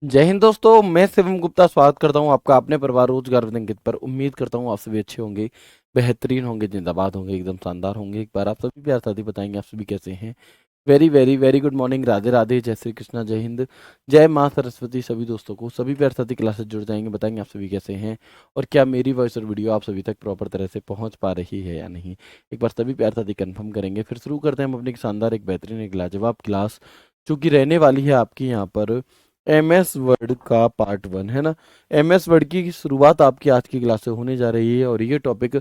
जय हिंद दोस्तों, मैं शिवम गुप्ता स्वागत करता हूं आपका अपने परिवार रोजगार विद अंकित पर। उम्मीद करता हूं आप सभी अच्छे होंगे, बेहतरीन होंगे, जिंदाबाद होंगे, एकदम शानदार होंगे। एक बार आप सभी प्यार साथी बताएंगे आप सभी कैसे हैं। Very very very good morning, Radhe Radhe, जय श्री कृष्णा, जय हिंद, जय माँ सरस्वती। सभी दोस्तों को सभी प्यार साथी क्लासेस जुड़ जाएंगे, बताएंगे आप सभी कैसे हैं और क्या मेरी वॉइस और वीडियो आप सभी तक प्रॉपर तरह से पहुंच पा रही है या नहीं। एक बार सभी प्यार साथी कंफर्म करेंगे, फिर शुरू करते हैं हम अपनी एक शानदार, एक बेहतरीन, एक लाजवाब क्लास, जो कि रहने वाली है आपकी यहाँ पर एम एस वर्ड का पार्ट 1, है ना। एम एस वर्ड की शुरुआत आपकी आज की क्लास से होने जा रही है और ये टॉपिक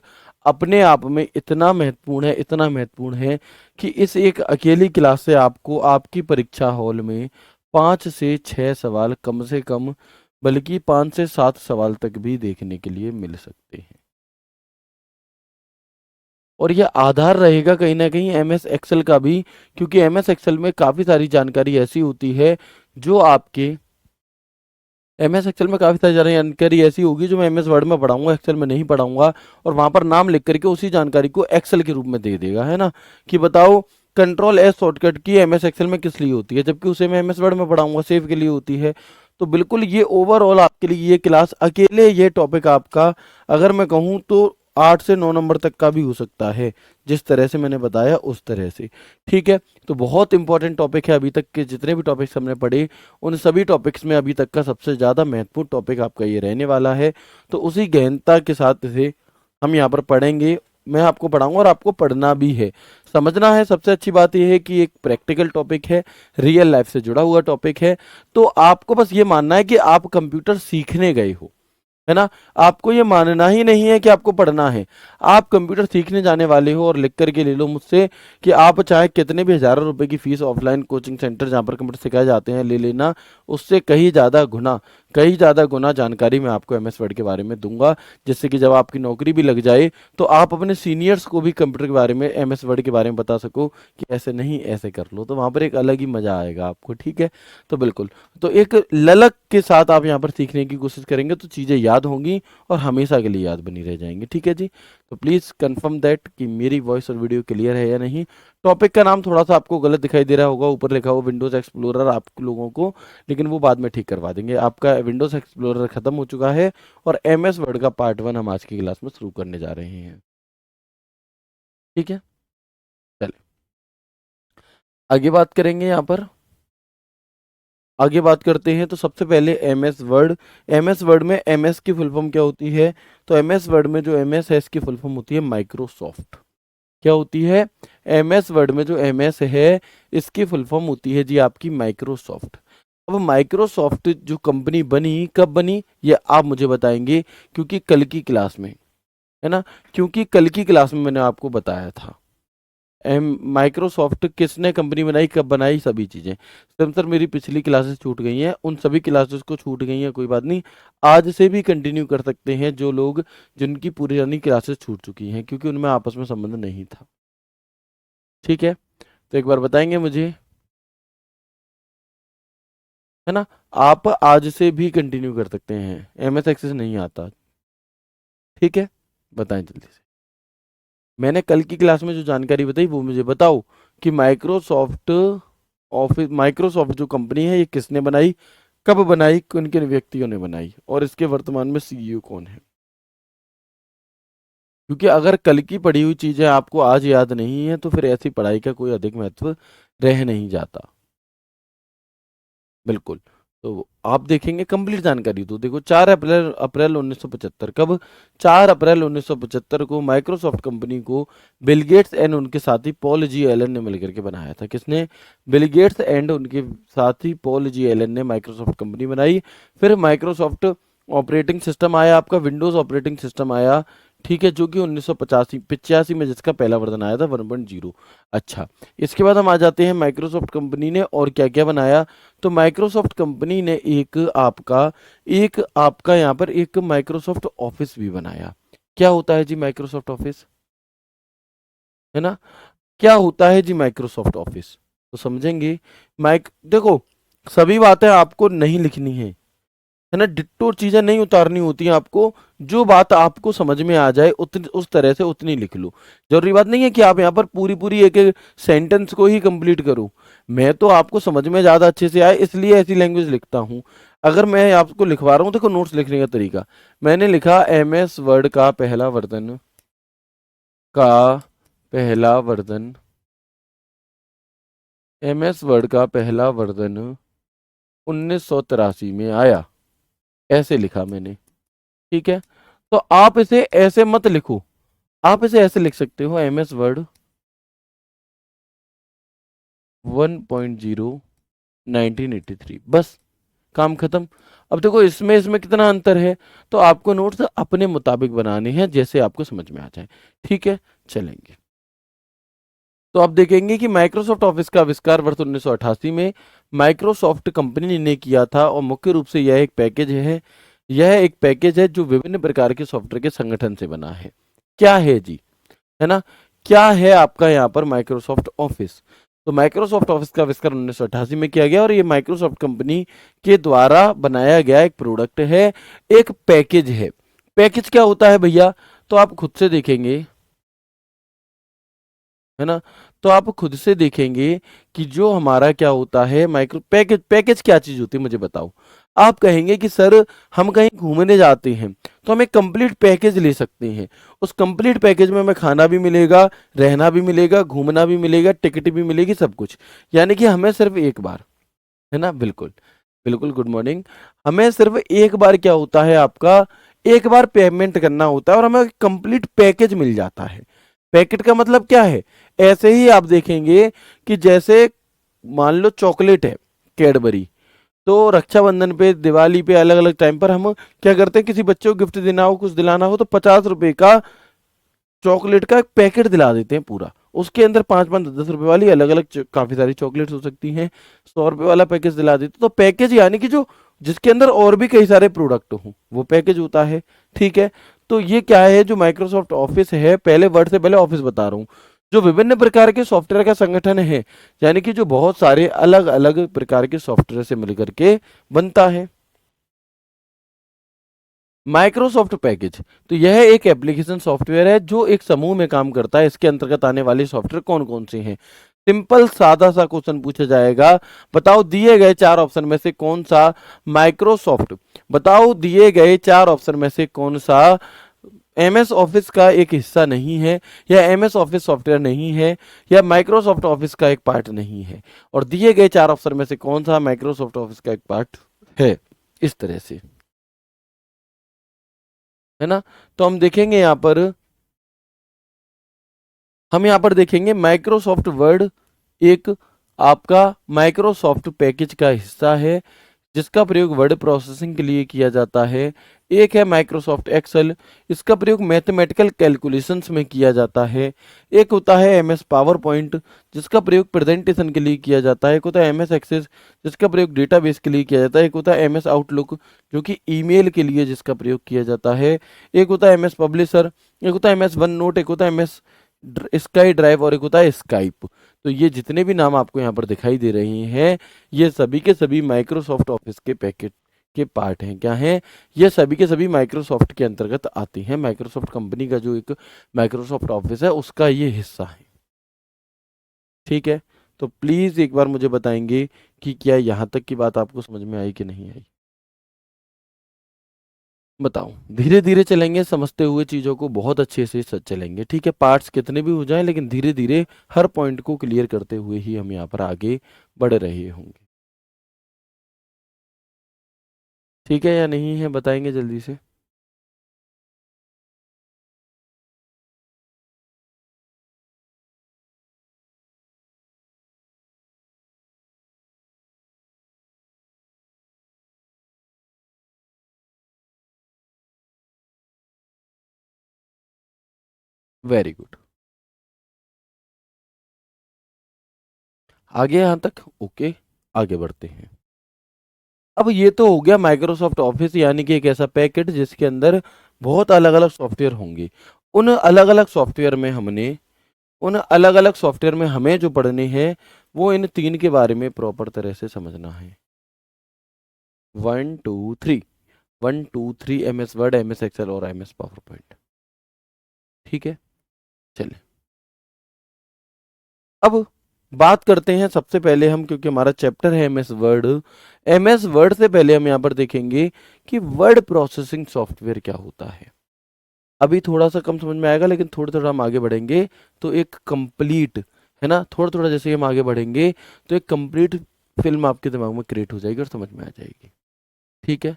अपने आप में इतना महत्वपूर्ण है, इतना महत्वपूर्ण है कि इस एक अकेली क्लास से आपको आपकी परीक्षा हॉल में 5 से 6 सवाल कम से कम, बल्कि 5 से 7 सवाल तक भी देखने के लिए मिल सकते हैं। और यह आधार रहेगा कहीं ना कहीं एम एस एक्सेल का भी, क्योंकि एम एस एक्सेल में काफ़ी सारी जानकारी ऐसी होती है जो आपके एम एस एक्सेल में काफ़ी सारी जानकारी ऐसी होगी जो मैं एम एस वर्ड में पढ़ाऊंगा, एक्सेल में नहीं पढ़ाऊंगा, और वहां पर नाम लिख करके उसी जानकारी को एक्सेल के रूप में दे देगा, है ना। कि बताओ कंट्रोल एस शॉर्टकट की एम एस एक्सेल में किस लिए होती है, जबकि उसे मैं एम एस वर्ड में पढ़ाऊंगा, सेव के लिए होती है। तो बिल्कुल ये ओवरऑल आपके लिए ये क्लास अकेले ये टॉपिक आपका, अगर मैं कहूँ तो 8 से 9 नंबर तक का भी हो सकता है, जिस तरह से मैंने बताया उस तरह से। ठीक है, तो बहुत इंपॉर्टेंट टॉपिक है। अभी तक के जितने भी टॉपिक्स हमने पढ़े उन सभी टॉपिक्स में अभी तक का सबसे ज़्यादा महत्वपूर्ण टॉपिक आपका ये रहने वाला है। तो उसी गहनता के साथ इसे हम यहाँ पर पढ़ेंगे, मैं आपको पढ़ाऊंगा और आपको पढ़ना भी है, समझना है। सबसे अच्छी बात यह है कि एक प्रैक्टिकल टॉपिक है, रियल लाइफ से जुड़ा हुआ टॉपिक है। तो आपको बस ये मानना है कि आप कंप्यूटर सीखने गए हो, है ना। आपको ये मानना ही नहीं है कि आपको पढ़ना है, आप कंप्यूटर सीखने जाने वाले हो। और लिख करके ले लो मुझसे कि आप चाहे कितने भी हजारों रुपए की फीस ऑफलाइन कोचिंग सेंटर जहाँ पर कंप्यूटर सिखाए जाते हैं ले लेना, उससे कहीं ज़्यादा गुना, कहीं ज़्यादा गुना जानकारी मैं आपको एम एस वर्ड के बारे में दूंगा, जिससे कि जब आपकी नौकरी भी लग जाए तो आप अपने सीनियर्स को भी कंप्यूटर के बारे में, एम एस वर्ड के बारे में बता सको कि ऐसे नहीं ऐसे कर लो, तो वहाँ पर एक अलग ही मज़ा आएगा आपको। ठीक है, तो बिल्कुल, तो एक ललक के साथ आप यहाँ पर सीखने की कोशिश करेंगे तो चीज़ें याद होंगी और हमेशा के लिए याद बनी रह जाएंगी। ठीक है जी, तो प्लीज़ कंफर्म दैट कि मेरी वॉइस और वीडियो क्लियर है या नहीं। टॉपिक का नाम थोड़ा सा आपको गलत दिखाई दे रहा होगा, ऊपर लिखा हुआ विंडोज़ एक्सप्लोरर आप लोगों को, लेकिन वो बाद में ठीक करवा देंगे। आपका विंडोज़ एक्सप्लोरर खत्म हो चुका है और एम एस वर्ड का पार्ट 1 हम आज की क्लास में शुरू करने जा रहे हैं। ठीक है, चलिए आगे बात करेंगे। यहाँ पर आगे बात करते हैं तो सबसे पहले M S Word. M S Word में एम एस की फुल फॉर्म क्या होती है, तो एम एस वर्ड में जो एम एस है इसकी फुल फॉर्म होती है माइक्रोसॉफ्ट। क्या होती है, एम एस वर्ड में जो एम एस है इसकी फुल फॉर्म होती है जी आपकी माइक्रोसॉफ्ट। अब माइक्रोसॉफ्ट जो कंपनी बनी कब बनी ये आप मुझे बताएंगे, क्योंकि कल की क्लास में, है ना, क्योंकि कल की क्लास में मैंने आपको बताया था एम माइक्रोसॉफ्ट किसने कंपनी बनाई, कब बनाई, सभी चीज़ें। सर मेरी पिछली क्लासेस छूट गई हैं, उन सभी क्लासेस को छूट गई हैं कोई बात नहीं, आज से भी कंटिन्यू कर सकते हैं जो लोग, जिनकी पुरानी क्लासेस छूट चुकी हैं, क्योंकि उनमें आपस में संबंध नहीं था। ठीक है, तो एक बार बताएंगे मुझे, है ना। आप आज से भी कंटिन्यू कर सकते हैं, एम एस एक्सेस नहीं आता। ठीक है, बताएं जल्दी से। मैंने कल की क्लास में जो जानकारी बताई वो मुझे बताओ कि माइक्रोसॉफ्ट ऑफिस, माइक्रोसॉफ्ट जो कंपनी है ये किसने बनाई, कब बनाई, किन किन व्यक्तियों ने बनाई और इसके वर्तमान में सीईओ कौन है। क्योंकि अगर कल की पढ़ी हुई चीजें आपको आज याद नहीं है तो फिर ऐसी पढ़ाई का कोई अधिक महत्व रह नहीं जाता। बिल्कुल, तो आप देखेंगे कंप्लीट जानकारी, तो देखो 4 अप्रैल अप्रैल 1975, कब, 4 अप्रैल 1975 को माइक्रोसॉफ्ट कंपनी को बिल गेट्स एंड उनके साथी पॉल जी एलन ने मिलकर के बनाया था। किसने, बिल गेट्स एंड उनके साथी पॉल जी एलन ने माइक्रोसॉफ्ट कंपनी बनाई। फिर माइक्रोसॉफ्ट ऑपरेटिंग सिस्टम आया, आपका विंडोज ऑपरेटिंग सिस्टम आया। ठीक है, जो कि 1985 में जिसका पहला वर्जन आया था 1.0। अच्छा, इसके बाद हम आ जाते हैं माइक्रोसॉफ्ट कंपनी ने और क्या क्या बनाया। तो माइक्रोसॉफ्ट कंपनी ने एक आपका यहाँ पर एक माइक्रोसॉफ्ट ऑफिस भी बनाया। क्या होता है जी माइक्रोसॉफ्ट ऑफिस, है ना, क्या होता है जी माइक्रोसॉफ्ट ऑफिस, तो समझेंगे। माइक देखो, सभी बातें आपको नहीं लिखनी है ना, डिट्टो चीजें नहीं उतारनी होती हैं आपको। जो बात आपको समझ में आ जाए उतनी उस तरह से उतनी लिख लो। जरूरी बात नहीं है कि आप यहाँ पर पूरी पूरी एक एक सेंटेंस को ही कंप्लीट करो। मैं तो आपको समझ में ज्यादा अच्छे से आए इसलिए ऐसी लैंग्वेज लिखता हूँ। अगर मैं आपको लिखवा रहा हूँ, देखो नोट्स लिखने का तरीका, मैंने लिखा MS वर्ड का पहला वर्जन का पहला वर्जन MS वर्ड का पहला वर्जन 1983 में आया, ऐसे लिखा मैंने। ठीक है, तो आप इसे ऐसे मत लिखो, आप इसे ऐसे लिख सकते हो, MS वर्ड 1.0 1983, बस काम खत्म। अब देखो इसमें इसमें कितना अंतर है, तो आपको नोट्स अपने मुताबिक बनाने हैं, जैसे आपको समझ में आ जाए। ठीक है, चलेंगे। तो आप देखेंगे कि माइक्रोसॉफ्ट ऑफिस का आविष्कार वर्ष 1988 में माइक्रोसॉफ्ट कंपनी ने किया था, और मुख्य रूप से यह एक पैकेज है, यह एक पैकेज है जो विभिन्न प्रकार के सॉफ्टवेयर के संगठन से बना है। क्या है जी, है ना, क्या है आपका यहाँ पर माइक्रोसॉफ्ट ऑफिस? तो माइक्रोसॉफ्ट ऑफिस का आविष्कार 1988 में किया गया, और ये माइक्रोसॉफ्ट कंपनी के द्वारा बनाया गया एक प्रोडक्ट है, एक पैकेज है। पैकेज क्या होता है भैया? तो आप खुद से देखेंगे, है ना, तो आप खुद से देखेंगे कि जो हमारा क्या होता है माइक्रो पैकेज, पैकेज क्या चीज होती है मुझे बताओ। आप कहेंगे कि सर हम कहीं घूमने जाते हैं तो हम एक कंप्लीट पैकेज ले सकते हैं, उस कंप्लीट पैकेज में हमें खाना भी मिलेगा, रहना भी मिलेगा, घूमना भी मिलेगा, टिकट भी मिलेगी, सब कुछ। यानी कि हमें सिर्फ एक बार, है ना, बिल्कुल बिल्कुल, गुड मॉर्निंग, हमें सिर्फ एक बार क्या होता है आपका, एक बार पेमेंट करना होता है और हमें कंप्लीट पैकेज मिल जाता है। पैकेट का मतलब क्या है? ऐसे ही आप देखेंगे कि जैसे मान लो चॉकलेट है, कैडबरी, तो रक्षाबंधन पे, दिवाली पे, अलग अलग टाइम पर हम क्या करते हैं, किसी बच्चे को गिफ्ट देना हो, कुछ दिलाना हो, तो 50 रुपए का चॉकलेट का एक पैकेट दिला देते हैं पूरा। उसके अंदर 5 5 10 10 रुपए वाली अलग अलग काफी सारी चॉकलेट्स हो सकती हैं, 100 रुपए वाला पैकेज दिला देते हैं। तो पैकेज यानी कि जो जिसके अंदर और भी कई सारे प्रोडक्ट हों, वो पैकेज होता है। ठीक है, तो ये क्या है, जो माइक्रोसॉफ्ट ऑफिस है, पहले वर्ड से पहले ऑफिस बता रहा हूँ, जो विभिन्न प्रकार के सॉफ्टवेयर का संगठन है, यानी कि जो बहुत सारे अलग अलग प्रकार के सॉफ्टवेयर से मिलकर के बनता है। माइक्रोसॉफ्ट पैकेज, तो यह एक एप्लीकेशन सॉफ्टवेयर है जो एक समूह में काम करता है। इसके अंतर्गत आने वाले सॉफ्टवेयर कौन कौन से हैं? सिंपल सादा सा क्वेश्चन पूछा जाएगा, बताओ दिए गए चार ऑप्शन में से कौन सा माइक्रोसॉफ्ट, बताओ दिए गए चार ऑप्शन में से कौन सा MS ऑफिस का एक हिस्सा नहीं है, या MS ऑफिस सॉफ्टवेयर नहीं है, या माइक्रोसॉफ्ट ऑफिस का एक पार्ट नहीं है, और दिए गए चार ऑप्शन में से कौन सा माइक्रोसॉफ्ट ऑफिस का एक पार्ट है, इस तरह से, है ना। तो हम यहाँ पर देखेंगे माइक्रोसॉफ्ट वर्ड एक आपका माइक्रोसॉफ्ट पैकेज का हिस्सा है, जिसका प्रयोग वर्ड प्रोसेसिंग के लिए किया जाता है। एक है माइक्रोसॉफ्ट एक्सेल, इसका प्रयोग मैथमेटिकल कैलकुलेशंस में किया जाता है। एक होता है MS पावर पॉइंट, जिसका प्रयोग प्रेजेंटेशन के लिए किया जाता है। एक होता है MS एक्सेस, जिसका प्रयोग डेटाबेस के लिए किया जाता है। एक होता है MS आउटलुक, जो कि ईमेल के लिए जिसका प्रयोग किया जाता है। एक होता है MS पब्लिशर, एक होता है MS वन नोट, एक होता है MS स्काई ड्राइव, और एक होता है स्काइप। तो ये जितने भी नाम आपको यहाँ पर दिखाई दे रहे हैं, ये सभी के सभी माइक्रोसॉफ्ट ऑफिस के पैकेट के पार्ट हैं। क्या हैं? ये सभी के सभी माइक्रोसॉफ्ट के अंतर्गत आते हैं। माइक्रोसॉफ्ट कंपनी का जो एक माइक्रोसॉफ्ट ऑफिस है, उसका ये हिस्सा है। ठीक है, तो प्लीज एक बार मुझे बताएंगे कि क्या यहाँ तक की बात आपको समझ में आई कि नहीं आई? बताओ। धीरे धीरे चलेंगे, समझते हुए चीजों को बहुत अच्छे से चलेंगे। ठीक है, पार्ट्स कितने भी हो जाएं, लेकिन धीरे धीरे हर पॉइंट को क्लियर करते हुए ही हम यहाँ पर आगे बढ़ रहे होंगे। ठीक है या नहीं है, बताएंगे जल्दी से। वेरी गुड, आगे यहाँ तक ओके, आगे बढ़ते हैं। अब ये तो हो गया माइक्रोसॉफ्ट ऑफिस, यानी कि एक ऐसा पैकेट जिसके अंदर बहुत अलग अलग सॉफ्टवेयर होंगे। उन अलग अलग सॉफ्टवेयर में हमने उन अलग अलग सॉफ्टवेयर में हमें जो पढ़ने हैं, वो इन तीन के बारे में प्रॉपर तरह से समझना है। 1 2 3, 1 2 3, MS वर्ड, MS एक्सेल और MS पावर पॉइंट। ठीक है, चलिए। अब बात करते हैं सबसे पहले हम, क्योंकि हमारा चैप्टर है एमएस वर्ड। एमएस वर्ड से पहले हम यहाँ पर देखेंगे कि वर्ड प्रोसेसिंग सॉफ्टवेयर क्या होता है। अभी थोड़ा सा कम समझ में आएगा, लेकिन थोड़ा थोड़ा हम आगे बढ़ेंगे तो एक कंप्लीट, है ना, थोड़ा थोड़ा जैसे ही हम आगे बढ़ेंगे तो एक कंप्लीट फिल्म आपके दिमाग में क्रिएट हो जाएगी और समझ में आ जाएगी। ठीक है,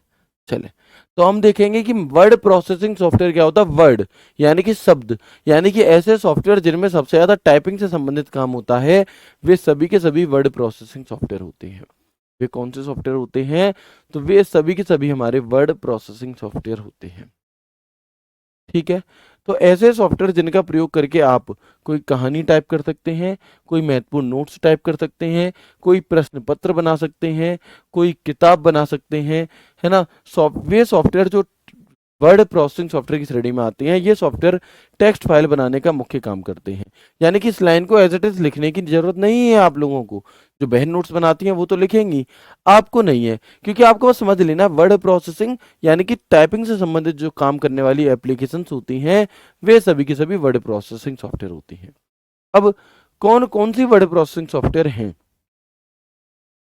चले। तो हम देखेंगे कि वर्ड प्रोसेसिंग सॉफ्टवेयर क्या होता है। वर्ड यानी कि शब्द, यानी कि ऐसे सॉफ्टवेयर जिनमें सबसे ज्यादा टाइपिंग से संबंधित काम होता है, वे सभी के सभी वर्ड प्रोसेसिंग सॉफ्टवेयर होते हैं। वे कौन से सॉफ्टवेयर होते हैं? तो वे सभी के सभी हमारे वर्ड प्रोसेसिंग सॉफ्टवेयर होते हैं। ठीक है, तो ऐसे सॉफ्टवेयर जिनका प्रयोग करके आप कोई कहानी टाइप कर सकते हैं, कोई महत्वपूर्ण नोट्स टाइप कर सकते हैं, कोई प्रश्न पत्र बना सकते हैं, कोई किताब बना सकते हैं, है ना। वे सॉफ्टवेयर जो वर्ड प्रोसेसिंग सॉफ्टवेयर की श्रेणी में आते हैं, ये सॉफ्टवेयर टेक्स्ट फाइल बनाने का मुख्य काम करते हैं। यानी कि इस लाइन को एज इट इज लिखने की जरूरत नहीं है आप लोगों को। जो बहन नोट्स बनाती हैं वो तो लिखेंगी, आपको नहीं है, क्योंकि आपको बस समझ लेना वर्ड प्रोसेसिंग यानी कि टाइपिंग से संबंधित जो काम करने वाली एप्लीकेशंस होती हैं, वे सभी की सभी वर्ड प्रोसेसिंग सॉफ्टवेयर होती हैं। अब कौन कौन सी वर्ड प्रोसेसिंग सॉफ्टवेयर हैं?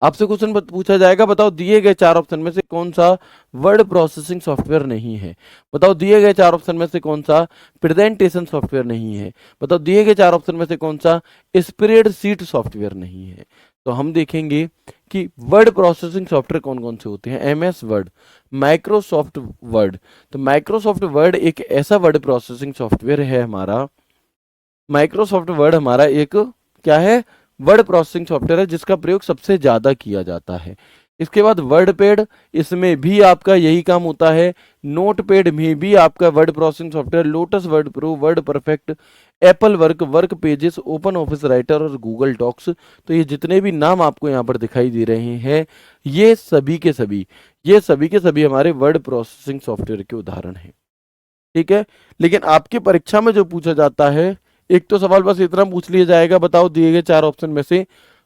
आपसे क्वेश्चन पूछा जाएगा, बताओ दिए गए चार ऑप्शन में से कौन सा वर्ड प्रोसेसिंग सॉफ्टवेयर नहीं है। बताओ दिए गए चार ऑप्शन में से कौन सा प्रेजेंटेशन सॉफ्टवेयर नहीं है। बताओ दिए गए चार ऑप्शन में से कौन सा स्प्रेडशीट सॉफ्टवेयर नहीं है। तो हम देखेंगे कि वर्ड प्रोसेसिंग सॉफ्टवेयर कौन कौन से होते हैं। MS word, Microsoft word. तो माइक्रोसॉफ्ट वर्ड एक ऐसा वर्ड प्रोसेसिंग सॉफ्टवेयर है हमारा। माइक्रोसॉफ्ट वर्ड हमारा एक क्या है? वर्ड प्रोसेसिंग सॉफ्टवेयर है जिसका प्रयोग सबसे ज्यादा किया जाता है। इसके बाद वर्ड पैड, इसमें भी आपका यही काम होता है। नोट पैड में भी आपका word processing software, lotus word pro, word perfect, Apple work, work pages, open office writer और गूगल डॉक्स। तो ये जितने भी नाम आपको यहाँ पर दिखाई दे रहे हैं, ये सभी के सभी, ये सभी के सभी हमारे वर्ड प्रोसेसिंग सॉफ्टवेयर के उदाहरण हैं। ठीक है, लेकिन आपकी परीक्षा में जो पूछा जाता है, एक तो सवाल बस इतना पूछ लिया जाएगा, बताओ दिए गए चार ऑप्शन में से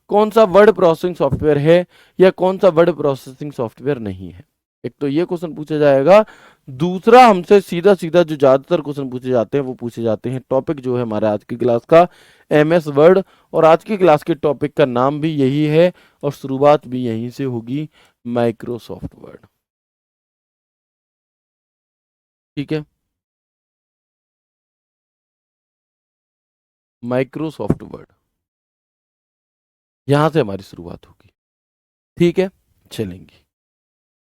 कौन सा वर्ड प्रोसेसिंग सॉफ्टवेयर है या कौन सा वर्ड प्रोसेसिंग सॉफ्टवेयर नहीं है। एक तो ये क्वेश्चन पूछा जाएगा। दूसरा, हमसे सीधा सीधा जो ज्यादातर क्वेश्चन पूछे जाते हैं वो पूछे जाते हैं, टॉपिक जो है हमारा आज की क्लास का एमएस वर्ड, और आज की क्लास के टॉपिक का नाम भी यही है और शुरुआत भी यहीं से होगी, माइक्रोसॉफ्ट वर्ड। ठीक है, माइक्रोसॉफ्ट वर्ड, यहां से हमारी शुरुआत होगी। ठीक है, चलेंगे।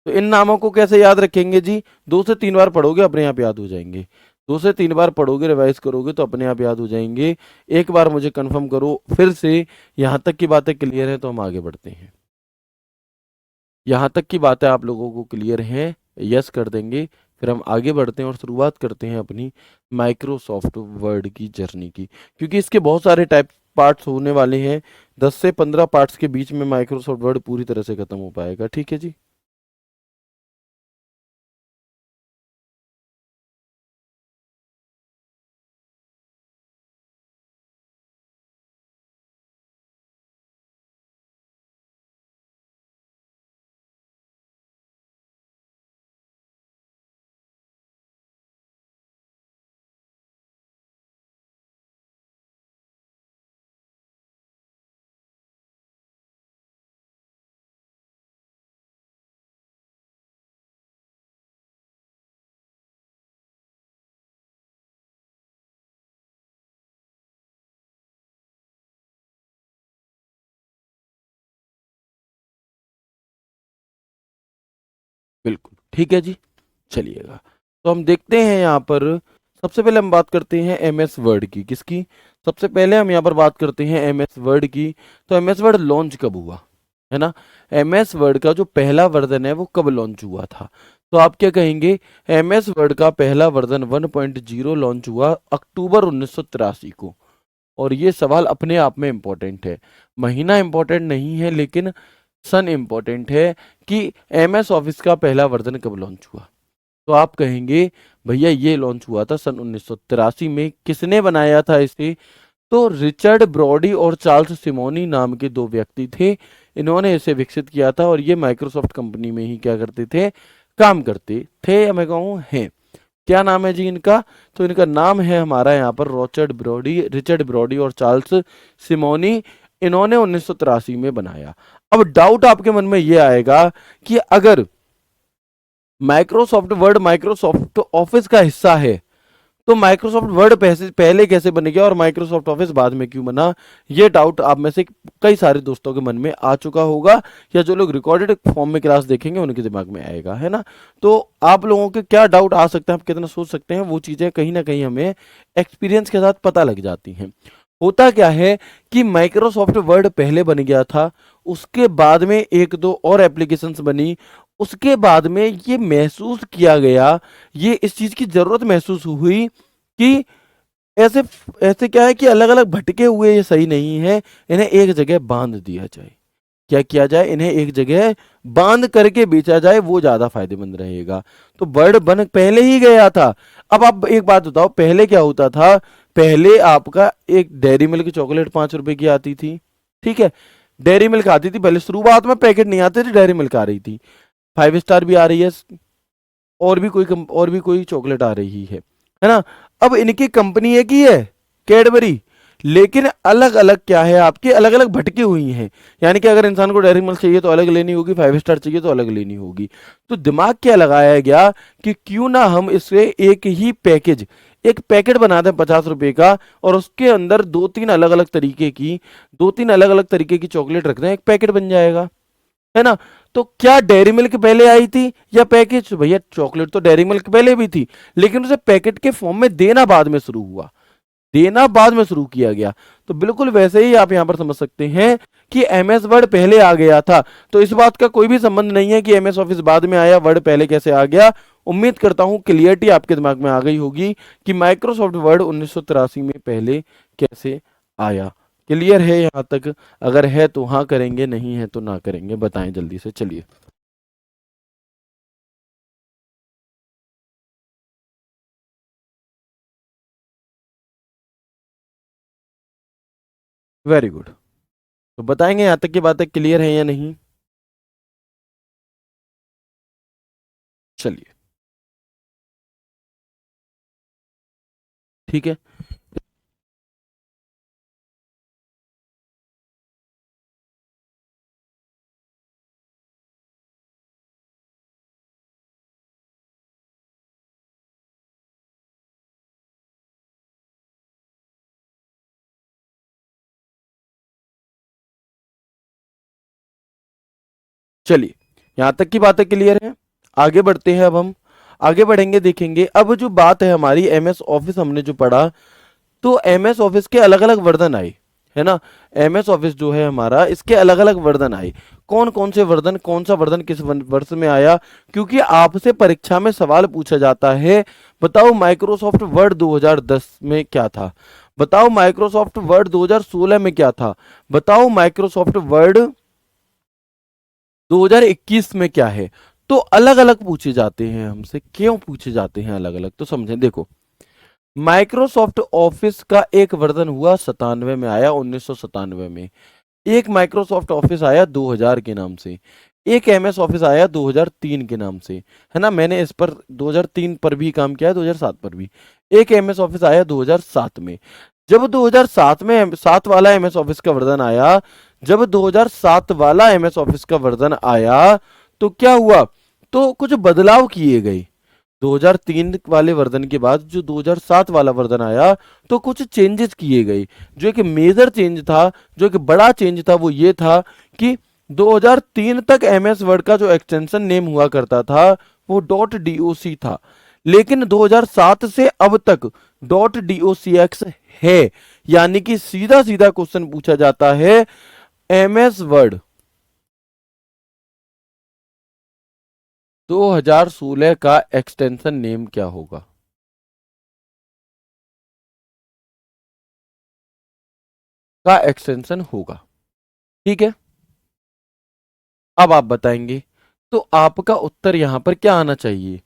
तो इन नामों को कैसे याद रखेंगे जी? 2 से 3 बार पढ़ोगे अपने आप याद हो जाएंगे। 2 से 3 बार पढ़ोगे, रिवाइज करोगे तो अपने आप याद हो जाएंगे। एक बार मुझे कंफर्म करो फिर से, यहां तक की बातें क्लियर है तो हम आगे बढ़ते हैं। यहां तक की बातें आप लोगों को क्लियर हैं? यस कर देंगे, फिर हम आगे बढ़ते हैं और शुरुआत करते हैं अपनी माइक्रोसॉफ्ट वर्ड की जर्नी की, क्योंकि इसके बहुत सारे टाइप पार्ट्स होने वाले हैं। 10 से 15 पार्ट्स के बीच में माइक्रोसॉफ्ट वर्ड पूरी तरह से खत्म हो पाएगा। ठीक है जी। बिल्कुल ठीक है जी, चलिएगा। तो हम देखते हैं यहाँ पर, सबसे पहले हम बात करते हैं एमएस वर्ड की। किसकी? सबसे पहले हम यहाँ पर बात करते हैं एमएस वर्ड की। तो एमएस वर्ड लॉन्च कब हुआ, है ना। एमएस वर्ड का जो पहला वर्जन है वो कब लॉन्च हुआ था? तो आप क्या कहेंगे? एमएस वर्ड का पहला वर्जन 1.0 लॉन्च हुआ अक्टूबर 1983 को। और ये सवाल अपने आप में इम्पोर्टेंट है। महीना इम्पोर्टेंट नहीं है, लेकिन सन इम्पोर्टेंट है कि एमएस ऑफिस का पहला वर्जन कब लॉन्च हुआ। तो आप कहेंगे भैया ये लॉन्च हुआ था सन 1983 में। किसने बनाया था इसे? तो रिचर्ड ब्रॉडी और चार्ल्स सिमोनी नाम के दो व्यक्ति थे, इन्होंने इसे विकसित किया था। और ये माइक्रोसॉफ्ट कंपनी में ही क्या करते थे? काम करते थे, या मैं कहूँ हैं। क्या नाम है जी इनका? तो इनका नाम है हमारा यहाँ पर रिचर्ड ब्रॉडी और चार्ल्स सिमोनी। इन्होंने 1983 में बनाया। अब डाउट आपके मन में ये आएगा कि अगर माइक्रोसॉफ्ट वर्ड माइक्रोसॉफ्ट ऑफिस का हिस्सा है तो माइक्रोसॉफ्ट वर्ड पहले कैसे बन गया और माइक्रोसॉफ्ट ऑफिस बाद में क्यों बना। ये डाउट आप में से कई सारे दोस्तों के मन में आ चुका होगा, या जो लोग रिकॉर्डेड फॉर्म में क्लास देखेंगे उनके दिमाग में आएगा, है ना। तो आप लोगों के क्या डाउट आ सकते हैं, आप कितना सोच सकते हैं, वो चीजें कहीं ना कहीं हमें एक्सपीरियंस के साथ पता लग जाती हैं। होता क्या है कि माइक्रोसॉफ्ट वर्ड पहले बन गया था, उसके बाद में एक दो और एप्लीकेशंस बनी, उसके बाद में ये महसूस किया गया, ये इस चीज की जरूरत महसूस हुई कि ऐसे ऐसे क्या है कि अलग अलग भटके हुए ये सही नहीं है, इन्हें एक जगह बांध दिया जाए। क्या किया जाए, इन्हें एक जगह बांध करके बेचा जाए, वो ज्यादा फायदेमंद रहेगा। तो वर्ड बन पहले ही गया था। अब आप एक बात बताओ, पहले क्या होता था। पहले आपका एक डेयरी मिल्क चॉकलेट 5 रुपए की आती थी, ठीक है। डेयरी मिल्क आती थी पहले, शुरुआत में पैकेट नहीं आते थे, डेयरी मिल्क आ रही थी, 5 स्टार भी आ रही है, और भी कोई चॉकलेट आ रही है ना। अब इनकी कंपनी एक ही है, कैडबरी, लेकिन अलग अलग क्या है, आपकी अलग अलग भटकी हुई हैं। यानी कि अगर इंसान को डेयरी मिल्क चाहिए तो अलग लेनी होगी, 5 स्टार चाहिए तो अलग लेनी होगी। तो दिमाग क्या लगाया गया कि क्यों ना हम इससे एक ही पैकेज, एक पैकेट बना दें 50 रुपए का, और उसके अंदर दो तीन अलग अलग तरीके की चॉकलेट रख दें, एक पैकेट बन जाएगा, है ना। तो क्या डेयरी मिल्क पहले आई थी या पैकेज। भैया चॉकलेट तो डेयरी मिल्क पहले भी थी, लेकिन उसे पैकेट के फॉर्म में देना बाद में शुरू हुआ, देना बाद में शुरू किया गया। तो बिल्कुल वैसे ही आप यहां पर समझ सकते हैं कि एमएस वर्ड पहले आ गया था। तो इस बात का कोई भी संबंध नहीं है कि एमएस ऑफिस बाद में आया, वर्ड पहले कैसे आ गया। उम्मीद करता हूं क्लियरिटी आपके दिमाग में आ गई होगी कि माइक्रोसॉफ्ट वर्ड 1983 में पहले कैसे आया। क्लियर है यहां तक। अगर है तो हाँ करेंगे, नहीं है तो ना करेंगे, बताएं जल्दी से, चलिए। Very good. तो बताएंगे यहां तक की बातें क्लियर है या नहीं। चलिए, ठीक है। चलिए, यहां तक की बातें क्लियर है। आगे बढ़ते हैं। अब हम आगे बढ़ेंगे, देखेंगे अब जो बात है हमारी एमएस ऑफिस हमने जो पढ़ा, तो एमएस ऑफिस के अलग अलग वर्जन आए, है ना। एमएस ऑफिस जो है हमारा, इसके अलग अलग वर्जन आए। कौन कौन से वर्जन, कौन सा वर्जन किस वर्ष में आया, क्योंकि आपसे परीक्षा में सवाल पूछा जाता है। बताओ माइक्रोसॉफ्ट वर्ड 2010 में क्या था, बताओ माइक्रोसॉफ्ट वर्ड 2016 में क्या था, बताओ माइक्रोसॉफ्ट वर्ड 2021 में क्या है। तो अलग अलग पूछे जाते हैं हमसे, क्यों पूछे जाते हैं अलग अलग, तो समझें। देखो, माइक्रोसॉफ्ट ऑफिस का एक वर्जन हुआ 97 में, आया 1997 में। एक माइक्रोसॉफ्ट ऑफिस आया 2000 के नाम से। एक एमएस ऑफिस आया 2003 के नाम से, है ना। मैंने इस पर 2003 पर भी काम किया है, 2007 पर भी। एक एमएस ऑफिस आया 2007 में। जब 2007 में 7 वाला एमएस ऑफिस का वर्जन आया, जब 2007 वाला एमएस ऑफिस का वर्जन आया, तो क्या हुआ, तो कुछ बदलाव किए गए। 2003 वाले वर्जन के बाद जो 2007 वाला वर्जन आया, तो कुछ चेंजेस किए गए। जो एक मेजर चेंज था, जो एक बड़ा चेंज था, वो ये था कि 2003 तक एमएस वर्ड का जो एक्सटेंशन नेम हुआ करता था वो डॉट डॉक था, लेकिन 2007 से अब तक डॉट डॉक्स है। यानी कि सीधा सीधा क्वेश्चन पूछा जाता है, एमएस वर्ड 2016 का एक्सटेंशन नेम क्या होगा। का एक्सटेंशन होगा, ठीक है। अब आप बताएंगे, तो आपका उत्तर यहां पर क्या आना चाहिए।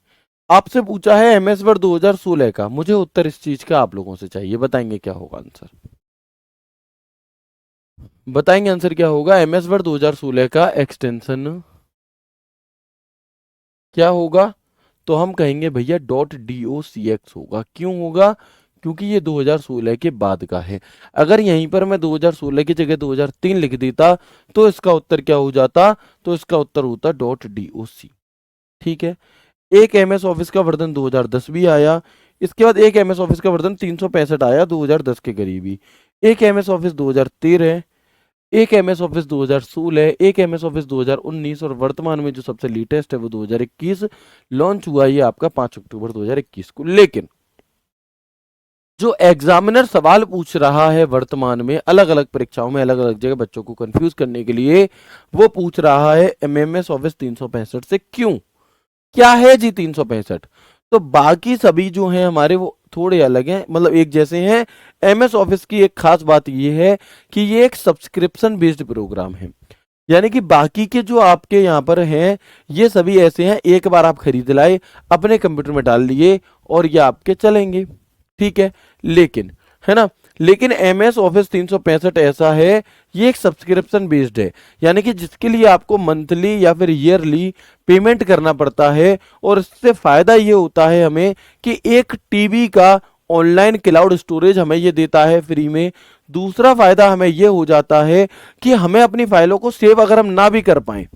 आपसे पूछा है एमएस वर्ड 2016 का, मुझे उत्तर इस चीज का आप लोगों से चाहिए। बताएंगे क्या होगा आंसर, बताएंगे आंसर क्या होगा। एमएस वर्ड 2016 का एक्सटेंशन क्या होगा। तो हम कहेंगे भैया डॉट डॉक्स होगा। क्यों होगा, क्योंकि ये 2016 के बाद का है। अगर यहीं पर मैं 2016 की जगह 2003 लिख देता तो इसका उत्तर क्या हो जाता? तो इसका उत्तर होता .doc। ठीक है। एक एमएस ऑफिस का वर्जन 2010 भी आया। इसके बाद एक एमएस ऑफिस का वर्जन 365 आया 2010 के करीबी। एक एमएस ऑफिस 2013, एक एमएस ऑफिस 2016, एक एमएस ऑफिस 2019 और वर्तमान में जो सबसे लेटेस्ट है वो 2021 लॉन्च हुआ ये आपका 5 अक्टूबर 2021 को। लेकिन जो एग्जामिनर सवाल पूछ रहा है वर्तमान में अलग अलग परीक्षाओं में अलग अलग जगह बच्चों को कंफ्यूज करने के लिए, वो पूछ रहा है एमएमएस ऑफिस 365 से क्यों? क्या है जी 365? तो बाकी सभी जो हैं हमारे वो थोड़े अलग हैं, मतलब एक जैसे हैं। एमएस ऑफिस की एक खास बात ये है कि ये एक सब्सक्रिप्शन बेस्ड प्रोग्राम है। यानी कि बाकी के जो आपके यहाँ पर हैं ये सभी ऐसे हैं, एक बार आप खरीद लाए, अपने कंप्यूटर में डाल लिए और ये आपके चलेंगे। ठीक है। लेकिन, है ना, लेकिन एम एस ऑफिस 365 ऐसा है, ये एक सब्सक्रिप्शन बेस्ड है। यानी कि जिसके लिए आपको मंथली या फिर ईयरली पेमेंट करना पड़ता है। और इससे फायदा ये होता है हमें कि एक टीबी का ऑनलाइन क्लाउड स्टोरेज हमें ये देता है फ्री में। दूसरा फायदा हमें ये हो जाता है कि हमें अपनी फाइलों को सेव अगर हम ना भी कर पाए,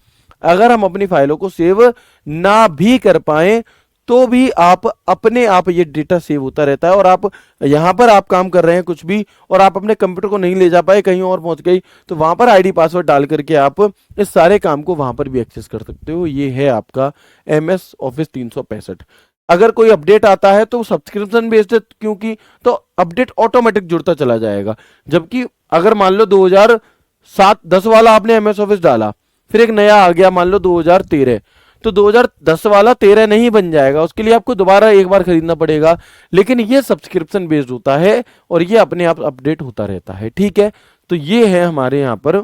अगर हम अपनी फाइलों को सेव ना भी कर पाए तो भी आप अपने आप ये डेटा सेव होता रहता है। और आप यहां पर आप काम कर रहे हैं कुछ भी और आप अपने कंप्यूटर को नहीं ले जा पाए, कहीं और पहुंच गई, तो वहां पर आईडी पासवर्ड डाल करके आप इस सारे काम को वहां पर भी एक्सेस कर सकते हो। ये है आपका एम एस ऑफिस 365। अगर कोई अपडेट आता है तो सब्सक्रिप्शन बेस्ड है, क्योंकि तो अपडेट ऑटोमेटिक जुड़ता चला जाएगा। जबकि अगर मान लो 2007-10 वाला आपने एमएस ऑफिस डाला, फिर एक नया आ गया मान लो 2013, तो 2010 वाला 13 नहीं बन जाएगा, उसके लिए आपको दोबारा एक बार खरीदना पड़ेगा। लेकिन ये सब्सक्रिप्शन बेस्ड होता है और ये अपने आप अपडेट होता रहता है। ठीक है। तो ये है हमारे यहाँ पर,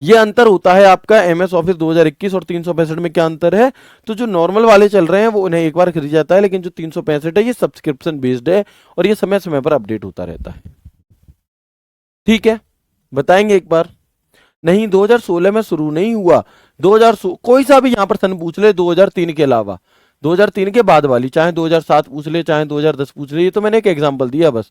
ये अंतर होता है आपका एमएस ऑफिस 2021 और 365 में। क्या अंतर है? तो जो नॉर्मल वाले चल रहे हैं वो उन्हें एक बार खरीद जाता है, लेकिन जो 365 है ये सब्सक्रिप्शन बेस्ड है और ये समय समय पर अपडेट होता रहता है। ठीक है। बताएंगे एक बार? नहीं, 2016 में शुरू नहीं हुआ। 2000 कोई सा भी यहां पर सन पूछ ले 2003 के अलावा, 2003 के बाद वाली, चाहे 2007 पूछ ले, चाहे 2010 पूछ ले, ये तो मैंने एक एग्जांपल दिया बस।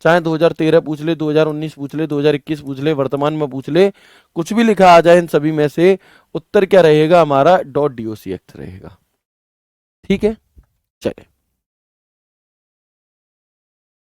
चाहे 2013 पूछ ले, 2019 पूछ ले, 2021 पूछ ले, वर्तमान में पूछ ले, कुछ भी लिखा आ जाए इन सभी में से, उत्तर क्या रहेगा हमारा? .docx रहेगा। ठीक है। चले,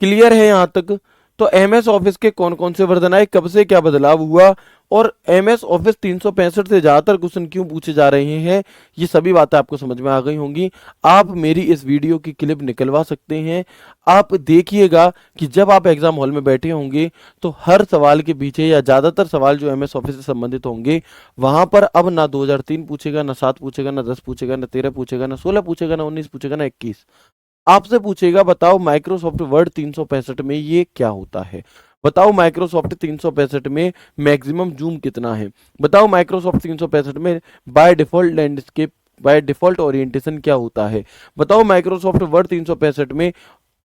क्लियर है यहां तक? तो एमएस ऑफिस के कौन कौन से वर्जन आए, कब से क्या बदलाव हुआ, और एमएस ऑफिस 365 से ज्यादातर क्वेश्चन क्यों पूछे जा रहे हैं, ये सभी बातें आपको समझ में आ गई होंगी। आप मेरी इस वीडियो की क्लिप निकलवा सकते हैं। आप देखिएगा कि जब आप एग्जाम हॉल में बैठे होंगे तो हर सवाल के पीछे या ज्यादातर सवाल जो एमएस ऑफिस से संबंधित होंगे, वहां पर अब ना 2003 पूछेगा, ना 7 पूछेगा, ना 10 पूछेगा, ना 13 पूछेगा, ना 16 पूछेगा, ना 19 पूछेगा, ना 21। आपसे पूछेगा बताओ माइक्रोसॉफ्ट वर्ड 365 में ये क्या होता है, बताओ माइक्रोसॉफ्ट 365 में मैक्सिमम जूम कितना है, बताओ माइक्रोसॉफ्ट 365 में by default landscape, by default orientation क्या होता है, बताओ माइक्रोसॉफ्ट वर्ड 365 में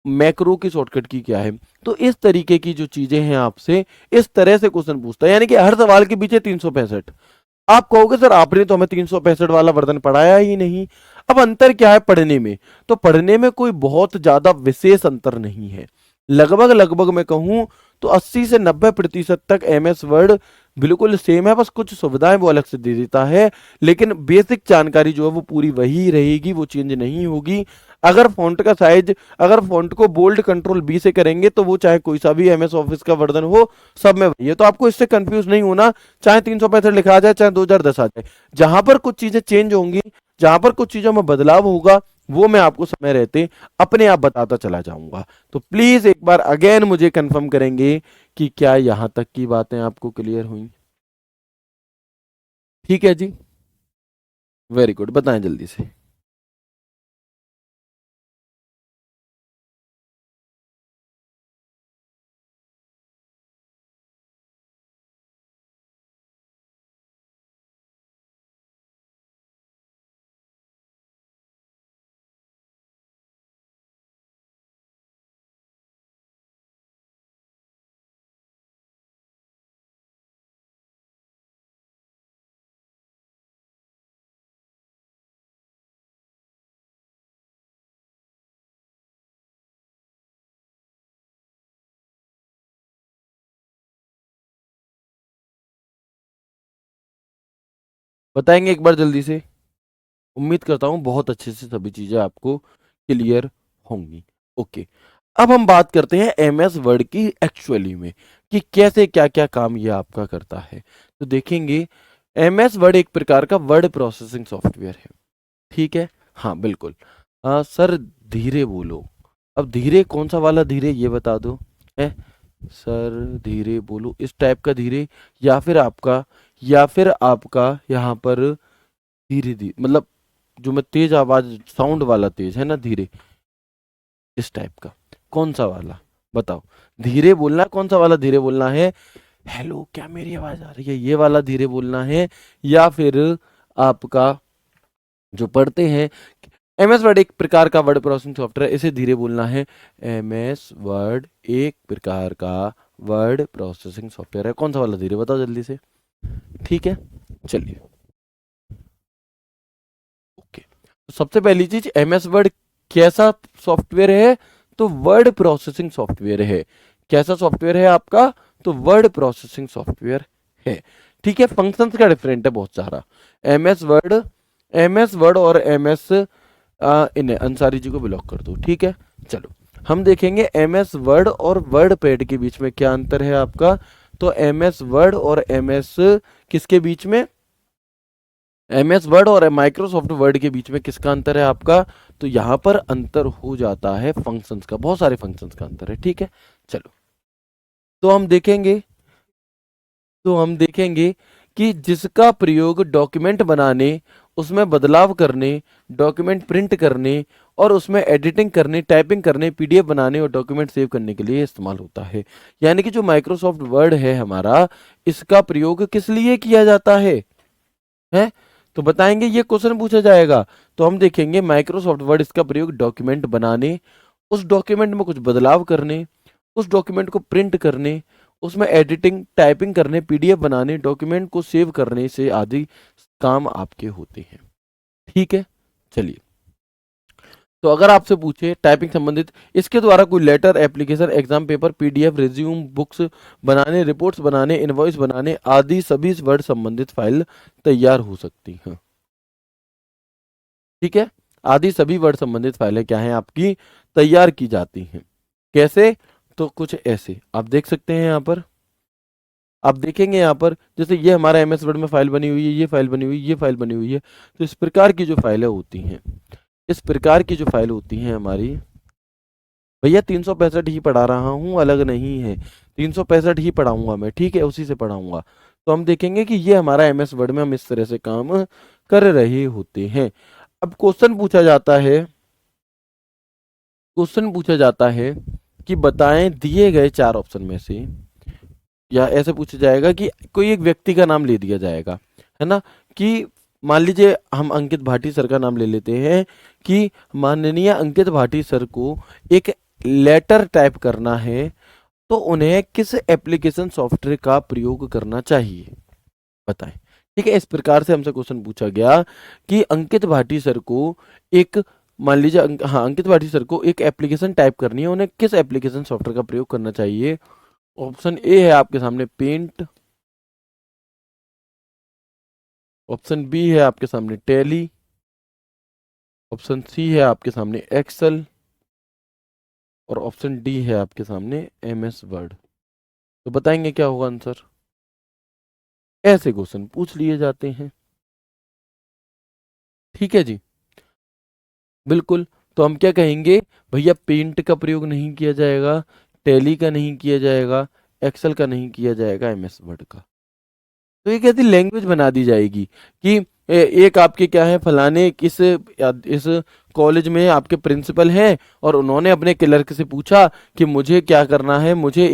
मैक्रो की शॉर्टकट की क्या है। तो इस तरीके की जो चीजें हैं आपसे इस तरह से क्वेश्चन पूछता है, यानी कि हर सवाल के पीछे 365। आप कहोगे सर आपने तो हमें 365 वाला वर्जन पढ़ाया ही नहीं। अब अंतर क्या है पढ़ने में? तो पढ़ने में कोई बहुत ज्यादा विशेष अंतर नहीं है। लगभग लगभग मैं कहूं तो 80 से 90% तक एमएस वर्ड बिल्कुल सेम है, बस कुछ सुविधाएं वो अलग से दे देता है। लेकिन बेसिक जानकारी जो है वो पूरी वही रहेगी, वो चेंज नहीं होगी। अगर फॉन्ट का साइज, अगर फॉन्ट को बोल्ड कंट्रोल बी से करेंगे तो वो चाहे कोई सा भी एमएस ऑफिस का वर्जन हो, सब में वही है। तो आपको इससे कंफ्यूज नहीं होना, चाहे 365 लिखा आ जाए, चाहे 2010 आ जाए। जहां पर कुछ चीजें चेंज होंगी, जहां पर कुछ चीजों में बदलाव होगा, वो मैं आपको समय रहते अपने आप बताता चला जाऊंगा। तो प्लीज एक बार अगेन मुझे कंफर्म करेंगे कि क्या यहां तक की बातें आपको क्लियर हुई? ठीक है जी, वेरी गुड, बताएं जल्दी से। बताएंगे एक बार जल्दी से? उम्मीद करता हूँ बहुत अच्छे से सभी चीज़ें आपको क्लियर होंगी। ओके, अब हम बात करते हैं एमएस वर्ड की एक्चुअली में, कि कैसे क्या क्या काम ये आपका करता है। तो देखेंगे, एमएस वर्ड एक प्रकार का वर्ड प्रोसेसिंग सॉफ्टवेयर है। ठीक है, हाँ बिल्कुल। सर धीरे बोलो। अब धीरे कौन सा वाला धीरे ये बता दो। है सर धीरे बोलो, इस टाइप का धीरे, या फिर आपका यहाँ पर धीरे धीरे मतलब जो मैं तेज आवाज साउंड वाला तेज है ना धीरे, इस टाइप का कौन सा वाला बताओ। धीरे बोलना कौन सा वाला धीरे बोलना है? हेलो क्या मेरी आवाज आ रही है, ये वाला धीरे बोलना है, या फिर आपका जो पढ़ते हैं एमएस वर्ड एक प्रकार का वर्ड प्रोसेसिंग सॉफ्टवेयर, इसे धीरे बोलना है। एमएस वर्ड एक प्रकार का वर्ड प्रोसेसिंग सॉफ्टवेयर है, कौन सा वाला धीरे बताओ जल्दी से। ठीक है, चलिए। ओके, तो सबसे पहली चीज, एमएस वर्ड कैसा सॉफ्टवेयर है? तो वर्ड प्रोसेसिंग सॉफ्टवेयर है। कैसा सॉफ्टवेयर है आपका? तो वर्ड प्रोसेसिंग सॉफ्टवेयर है। ठीक है, फंक्शंस का डिफरेंट है बहुत सारा। एमएस वर्ड और एमएस, इन्हें अंसारी जी को ब्लॉक कर दो। ठीक है, चलो हम देखेंगे एमएस वर्ड और वर्ड पैड के बीच में क्या अंतर है आपका। तो एमएस वर्ड और एमएस किसके बीच में? एमएस वर्ड और माइक्रोसॉफ्ट वर्ड के बीच में किसका अंतर है आपका? तो यहां पर अंतर हो जाता है फंक्शंस का, बहुत सारे फंक्शंस का अंतर है। ठीक है, चलो तो हम देखेंगे कि जिसका प्रयोग डॉक्यूमेंट बनाने, उसमें बदलाव करने, डॉक्यूमेंट प्रिंट करने और उसमें एडिटिंग करने, टाइपिंग करने, पीडीएफ बनाने और डॉक्यूमेंट सेव करने के लिए इस्तेमाल होता है। यानी कि जो माइक्रोसॉफ्ट वर्ड है हमारा, इसका प्रयोग किस लिए किया जाता है? तो बताएंगे, ये क्वेश्चन पूछा जाएगा। तो हम देखेंगे माइक्रोसॉफ्ट वर्ड, इसका प्रयोग डॉक्यूमेंट बनाने, उस डॉक्यूमेंट में कुछ बदलाव करने, उस डॉक्यूमेंट को प्रिंट करने, उसमें एडिटिंग टाइपिंग करने, पीडीएफ बनाने, डॉक्यूमेंट को सेव करने से आदि काम आपके होते हैं। ठीक है, चलिए। तो अगर आपसे पूछे टाइपिंग संबंधित, इसके द्वारा कोई letter, application, exam paper, PDF, resume, books बनाने, रिपोर्ट्स बनाने, इनवॉइस बनाने आदि सभी वर्ड संबंधित फाइल तैयार हो सकती हैं। ठीक है, आदि सभी वर्ड संबंधित फाइलें क्या हैं आपकी? तैयार की जाती हैं। कैसे? तो कुछ ऐसे आप देख सकते हैं यहाँ पर। आप देखेंगे यहाँ पर, जैसे ये हमारा एमएस वर्ड में फाइल बनी हुई है, ये फाइल बनी हुई है, ये फाइल बनी हुई है। तो इस प्रकार की जो फाइलें होती हैं, इस प्रकार की जो फाइल होती हैं हमारी, भैया 365 ही पढ़ा रहा हूँ, अलग नहीं है। 365 ही पढ़ाऊंगा मैं, ठीक है, उसी से पढ़ाऊंगा। तो हम देखेंगे कि ये हमारा एमएस वर्ड में हम इस तरह से काम कर रहे होते हैं। अब क्वेश्चन पूछा जाता है कि बताएं दिए गए 4 ऑप्शन में से, या ऐसे पूछा जाएगा कि कोई एक व्यक्ति का नाम ले दिया जाएगा, है ना, कि मान लीजिए हम अंकित भाटी सर का नाम ले लेते हैं, कि माननीय अंकित भाटी सर को एक लेटर टाइप करना है, तो उन्हें किस एप्लीकेशन सॉफ्टवेयर का प्रयोग करना चाहिए? बताएं। ठीक है, इस प्रकार से हमसे क्वेश्चन पूछा गया कि अंकित भाटी सर को एक, मान लीजिए हाँ, अंकित भाटी सर को एक एप्लीकेशन टाइप करनी है, उन्हें किस एप्लीकेशन सॉफ्टवेयर का प्रयोग करना चाहिए? ऑप्शन ए है आपके सामने पेंट, ऑप्शन बी है आपके सामने टैली, ऑप्शन सी है आपके सामने एक्सेल, और ऑप्शन डी है आपके सामने एमएस वर्ड। तो बताएंगे क्या होगा आंसर? ऐसे क्वेश्चन पूछ लिए जाते हैं। ठीक है जी, बिल्कुल। तो हम क्या कहेंगे, भैया पेंट का प्रयोग नहीं किया जाएगा, टैली का नहीं किया जाएगा, एक्सेल का नहीं किया जाएगा, एमएस वर्ड का। तो एक ऐसी लैंग्वेज बना दी जाएगी कि एक आपके क्या है, फलाने इस कॉलेज में आपके प्रिंसिपल हैं, और उन्होंने अपने क्लर्क से पूछा कि मुझे क्या करना है, मुझे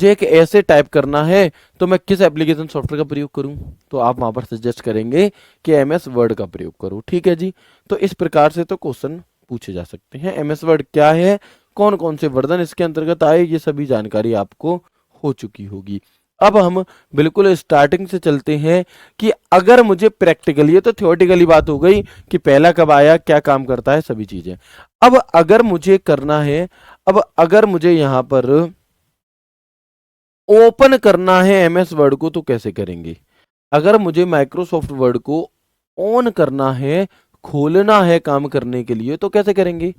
एक ऐसे टाइप करना है, तो मैं किस एप्लीकेशन सॉफ्टवेयर का प्रयोग करूं? तो आप वहां पर सजेस्ट करेंगे कि एमएस वर्ड का प्रयोग करो। ठीक है जी, तो इस प्रकार से तो क्वेश्चन पूछे जा सकते हैं। एमएस वर्ड क्या है, कौन कौन से वर्जन इसके अंतर्गत आए, ये सभी जानकारी आपको हो चुकी होगी। अब हम बिल्कुल स्टार्टिंग से चलते हैं कि अगर मुझे प्रैक्टिकली, ये तो थ्योरेटिकली बात हो गई कि पहला कब आया, क्या काम करता है, सभी चीजें। अब अगर मुझे करना है, अब अगर मुझे यहां पर ओपन करना है एमएस वर्ड को, तो कैसे करेंगे? अगर मुझे माइक्रोसॉफ्ट वर्ड को ऑन करना है, खोलना है काम करने के लिए, तो कैसे करेंगे,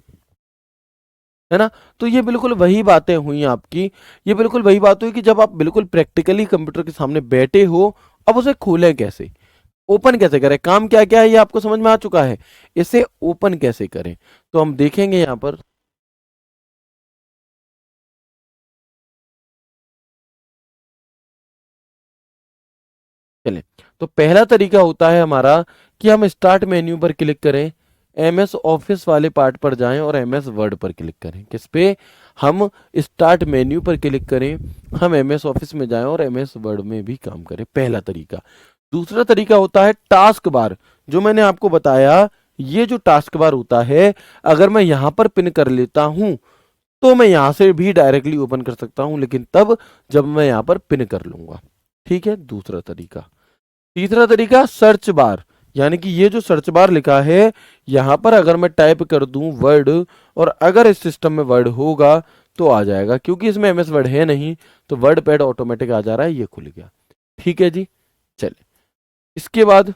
है ना। तो ये बिल्कुल वही बातें हुई आपकी, ये बिल्कुल वही बात हुई कि जब आप बिल्कुल प्रैक्टिकली कंप्यूटर के सामने बैठे हो, अब उसे खोलें कैसे, ओपन कैसे करें, काम क्या क्या है ये आपको समझ में आ चुका है, इसे ओपन कैसे करें, तो हम देखेंगे यहाँ पर। चलें, तो पहला तरीका होता है हमारा कि हम स्टार्ट मेन्यू पर क्लिक करें, एमएस ऑफिस वाले पार्ट पर जाएं और एमएस वर्ड पर क्लिक करें। किस पे, हम स्टार्ट मेन्यू पर क्लिक करें, हम एमएस ऑफिस में जाएं और एमएस वर्ड में भी काम करें, पहला तरीका। दूसरा तरीका होता है टास्क बार, जो मैंने आपको बताया, ये जो टास्क बार होता है, अगर मैं यहां पर पिन कर लेता हूं तो मैं यहां से भी डायरेक्टली ओपन कर सकता हूं, लेकिन तब जब मैं यहां पर पिन कर लूंगा। ठीक है, दूसरा तरीका। तीसरा तरीका सर्च बार, यानी कि ये जो सर्च बार लिखा है, यहां पर अगर मैं टाइप कर दूं वर्ड, और अगर इस सिस्टम में वर्ड होगा तो आ जाएगा, क्योंकि इसमें एमएस वर्ड है नहीं, तो वर्ड पैड ऑटोमेटिक आ जा रहा है, ये खुल गया। ठीक है जी, चलिए इसके बाद,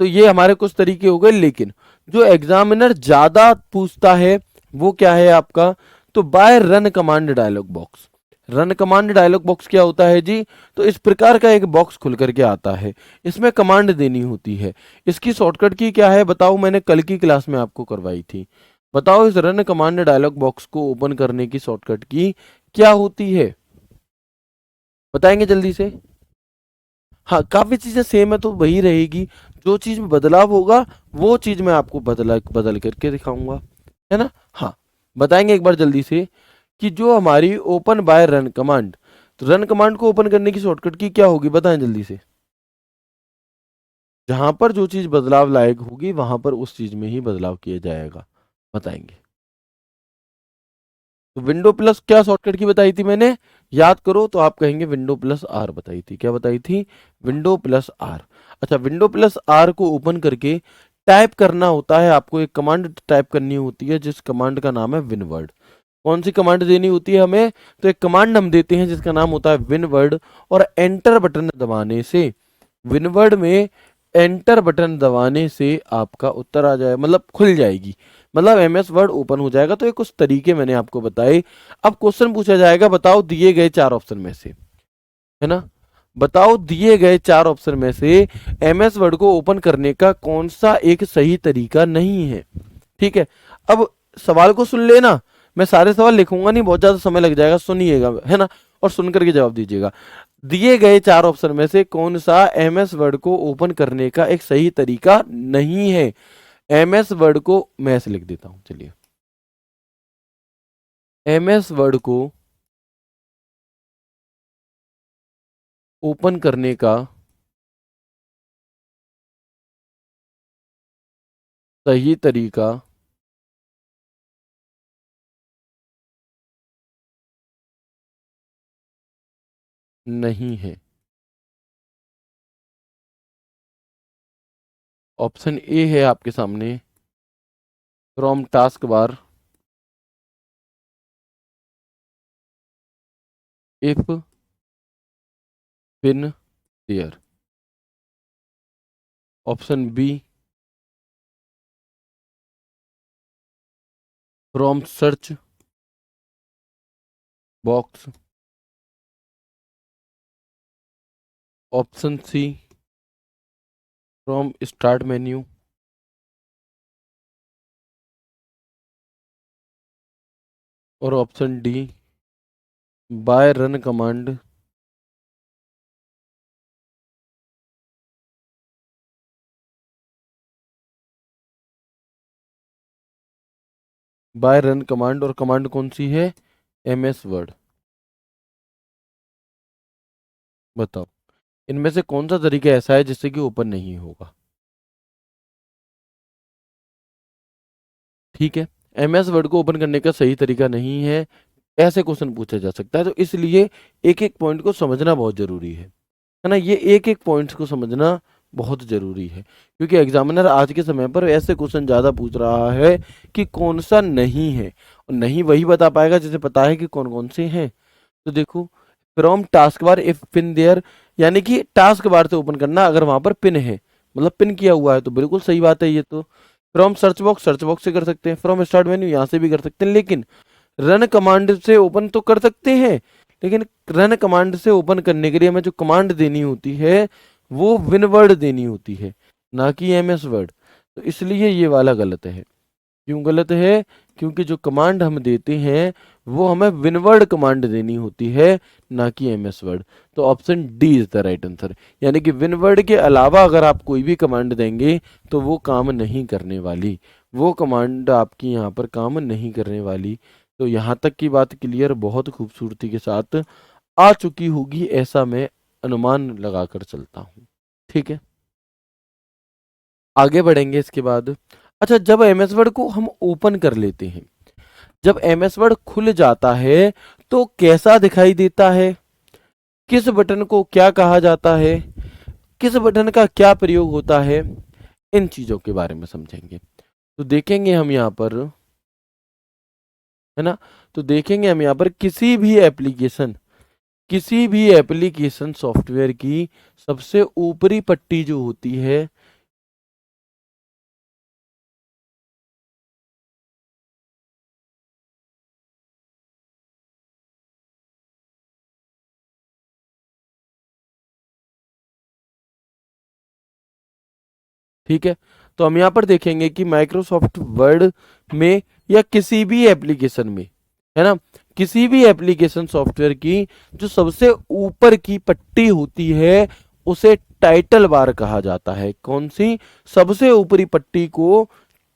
तो ये हमारे कुछ तरीके हो गए, लेकिन जो एग्जामिनर ज्यादा पूछता है वो क्या है आपका, तो by run command dialog box. Run command dialog box क्या होता है जी, तो इस प्रकार का एक बॉक्स खुल करके आता है, इसमें कमांड देनी होती है। इसकी शॉर्टकट की क्या है बताओ, मैंने कल की क्लास में आपको करवाई थी। बताओ इस रन कमांड डायलॉग बॉक्स को ओपन करने की शॉर्टकट की क्या होती है, बताएंगे जल्दी से। हाँ, काफी चीजें सेम है तो वही रहेगी, जो चीज में बदलाव होगा वो चीज मैं आपको बदल करके दिखाऊंगा, है ना। हाँ, बताएंगे एक बार जल्दी से कि जो हमारी ओपन बाय रन कमांड, तो रन कमांड को ओपन करने की शॉर्टकट की क्या होगी, बताएं जल्दी से। जहां पर जो चीज बदलाव लायक होगी वहां पर उस चीज में ही बदलाव किया जाएगा, बताएंगे। तो विंडो प्लस क्या शॉर्टकट की बताई थी मैंने, याद करो तो आप कहेंगे विंडो प्लस आर बताई थी, क्या बताई थी, विंडो प्लस आर। अच्छा, विंडो प्लस आर को ओपन करके टाइप करना होता है, आपको एक कमांड टाइप करनी होती है, जिस कमांड का नाम है विनवर्ड। कौन सी कमांड देनी होती है हमें, तो एक कमांड हम देते हैं जिसका नाम होता है विनवर्ड, और एंटर बटन दबाने से, विनवर्ड में एंटर बटन दबाने से आपका उत्तर आ जाए, मतलब खुल जाएगी, मतलब एमएस वर्ड ओपन हो जाएगा। तो ये कुछ तरीके मैंने आपको बताए। अब क्वेश्चन पूछा जाएगा, बताओ दिए गए चार ऑप्शन में से, है ना, बताओ दिए गए चार ऑप्शन में से एमएस वर्ड को ओपन करने का कौन सा एक सही तरीका नहीं है। ठीक है, अब सवाल को सुन लेना, मैं सारे सवाल लिखूंगा नहीं, बहुत ज्यादा समय लग जाएगा, सुनिएगा, है ना, और सुन करके जवाब दीजिएगा। दिए गए चार ऑप्शन में से कौन सा एमएस वर्ड को ओपन करने का एक सही तरीका नहीं है। एमएस वर्ड को मैं ऐसे लिख देता हूं, चलिए, एमएस वर्ड को ओपन करने का सही तरीका नहीं है। ऑप्शन ए है आपके सामने, from task bar, if pin there. Option B, from search box. Option C, from start menu. और option D, by run command by run command, और कमांड कौन सी है, एमएस वर्ड। बताओ इनमें से कौन सा तरीका ऐसा है जिससे कि ओपन नहीं होगा। ठीक है, एमएस वर्ड को ओपन करने का सही तरीका नहीं है, ऐसे क्वेश्चन पूछा जा सकता है, तो इसलिए एक एक पॉइंट को समझना बहुत जरूरी है ना, ये एक एक पॉइंट्स को समझना बहुत जरूरी है, क्योंकि एग्जामिनर आज के समय पर ऐसे क्वेश्चन ज्यादा पूछ रहा है कि कौन सा नहीं है, और नहीं वही बता पाएगा जिसे पता है कि कौन कौन से हैं। तो देखो, from task bar if pin there, यानी कि टास्क बार से ओपन करना अगर वहां पर पिन है, मतलब पिन किया हुआ है, तो बिल्कुल सही बात है ये तो। फ्रॉम सर्च बॉक्स से कर सकते हैं, फ्रॉम स्टार्ट मेन्यू यहाँ से भी कर सकते हैं, लेकिन रन कमांड से ओपन तो कर सकते हैं, लेकिन रन कमांड से ओपन करने के लिए हमें जो कमांड देनी होती है वो विनवर्ड देनी होती है, ना कि एमएस वर्ड। तो इसलिए ये वाला गलत है। क्यों गलत है? क्योंकि जो कमांड हम देते हैं वो हमें विनवर्ड कमांड देनी होती है, ना कि एमएस वर्ड। तो option D is the right answer. यानी कि विनवर्ड के अलावा अगर आप कोई भी कमांड देंगे तो वो काम नहीं करने वाली, वो कमांड आपकी यहाँ पर काम नहीं करने वाली। तो यहाँ तक की बात क्लियर बहुत खूबसूरती के साथ आ चुकी होगी, ऐसा मैं अनुमान लगाकर चलता हूँ। ठीक है, आगे बढ़ेंगे इसके बाद। अच्छा, जब एमएस वर्ड को हम ओपन कर लेते हैं, जब एमएस वर्ड खुल जाता है तो कैसा दिखाई देता है, किस बटन को क्या कहा जाता है, किस बटन का क्या प्रयोग होता है, इन चीजों के बारे में समझेंगे। तो देखेंगे हम यहाँ पर, है ना, तो देखेंगे हम यहाँ पर किसी भी एप्लीकेशन सॉफ्टवेयर की सबसे ऊपरी पट्टी जो होती है, ठीक है, तो हम यहाँ पर देखेंगे कि माइक्रोसॉफ्ट वर्ड में या किसी भी एप्लीकेशन में, है ना, किसी भी एप्लीकेशन सॉफ्टवेयर की जो सबसे ऊपर की पट्टी होती है उसे टाइटल बार कहा जाता है। कौन सी? सबसे ऊपरी पट्टी को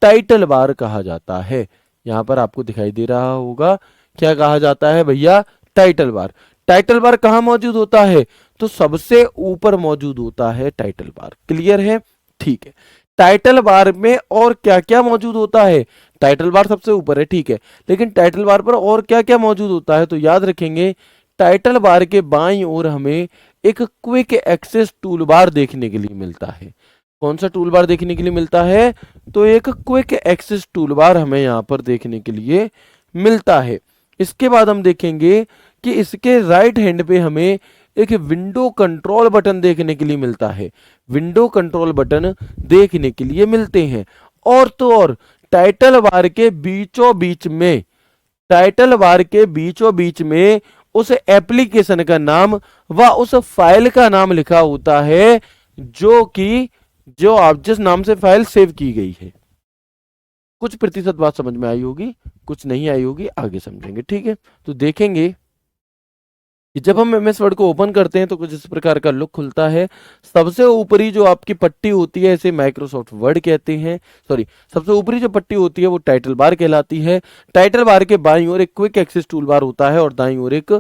टाइटल बार कहा जाता है। यहाँ पर आपको दिखाई दे रहा होगा, क्या कहा जाता है भैया? Title bar. टाइटल बार कहाँ मौजूद होता है? तो सबसे ऊपर मौजूद होता है टाइटल बार। क्लियर है? ठीक है। टाइटल बार में और क्या क्या मौजूद होता है? टाइटल बार सबसे ऊपर है, ठीक है, लेकिन टाइटल बार पर और क्या क्या मौजूद होता है? तो याद रखेंगे, टाइटल बार के बाईं ओर हमें एक क्विक एक्सेस टूल बार देखने के लिए मिलता है। कौन सा टूल बार देखने के लिए मिलता है? तो एक क्विक एक्सेस टूल बार हमें यहाँ पर देखने के लिए मिलता है। इसके बाद हम देखेंगे कि इसके राइट हैंड पे हमें एक विंडो कंट्रोल बटन देखने के लिए मिलता है। विंडो कंट्रोल बटन देखने के लिए मिलते हैं। और तो और टाइटल बार के बीचों बीच में, टाइटल बार के बीचों बीच में उस एप्लीकेशन का नाम व उस फाइल का नाम लिखा होता है जो आप जिस नाम से फाइल सेव की गई है। कुछ प्रतिशत बात समझ में आई होगी, कुछ नहीं आई होगी, आगे समझेंगे। ठीक है, तो देखेंगे कि जब हम एमएस वर्ड को ओपन करते हैं तो कुछ इस प्रकार का लुक खुलता है। सबसे ऊपरी जो आपकी पट्टी होती है इसे माइक्रोसॉफ्ट वर्ड कहते हैं, सॉरी, सबसे ऊपरी जो पट्टी होती है वो टाइटल बार कहलाती है। टाइटल बार के बाईं ओर एक क्विक एक्सेस टूल बार होता है और दाईं ओर एक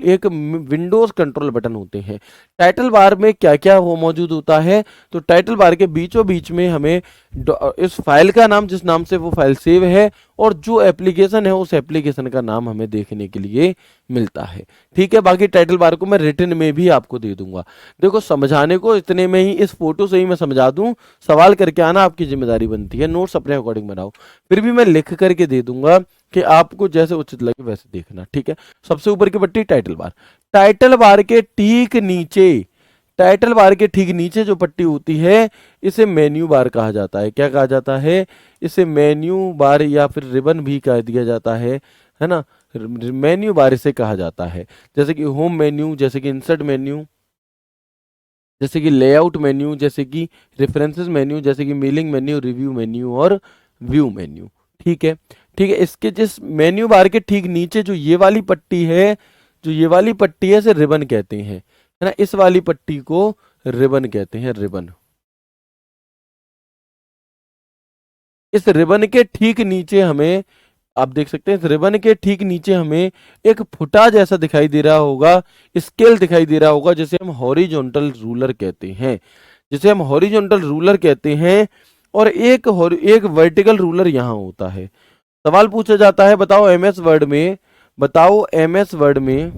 एक विंडोज कंट्रोल बटन होते हैं। टाइटल बार में क्या क्या वो मौजूद होता है? तो टाइटल बार के बीचों बीच में हमें इस फाइल का नाम, जिस नाम से वो फाइल सेव है, और जो एप्लीकेशन है उस एप्लीकेशन का नाम हमें देखने के लिए मिलता है। ठीक है, बाकी टाइटल बार को मैं रिटन में भी आपको दे दूंगा। देखो, समझाने को इतने में ही, इस फोटो से ही मैं समझा दूं, सवाल करके आना आपकी जिम्मेदारी बनती है। नोट्स अपने अकॉर्डिंग बनाओ, फिर भी मैं लिख करके दे दूंगा कि आपको जैसे उचित लगे वैसे देखना। ठीक है, सबसे ऊपर की पट्टी टाइटल बार। टाइटल बार के ठीक नीचे, टाइटल बार के ठीक नीचे जो पट्टी होती है इसे मेन्यू बार कहा जाता है। क्या कहा जाता है? इसे मेन्यू बार या फिर रिबन भी कह दिया जाता है ना। मेन्यू बार इसे कहा जाता है, जैसे कि होम मेन्यू, जैसे कि इंसर्ट मेन्यू, जैसे कि लेआउट मेन्यू, जैसे कि रेफरेंसेस मेन्यू, जैसे कि मेलिंग मेन्यू, रिव्यू मेन्यू और व्यू मेन्यू। ठीक है, ठीक है, इसके जिस मेन्यू बार के ठीक नीचे जो ये वाली पट्टी है, जो ये वाली पट्टी है इसे रिबन कहते हैं, है ना। इस वाली पट्टी को रिबन कहते हैं, रिबन। इस रिबन के ठीक नीचे हमें, आप देख सकते हैं, इस रिबन के ठीक नीचे हमें एक फुटा जैसा दिखाई दे रहा होगा, स्केल दिखाई दे रहा होगा, जिसे हम हॉरिजॉन्टल रूलर कहते हैं, जिसे हम हॉरिजॉन्टल रूलर कहते हैं। और एक वर्टिकल रूलर यहाँ होता है। सवाल पूछा जाता है, बताओ एमएस वर्ड में, बताओ एमएस वर्ड में,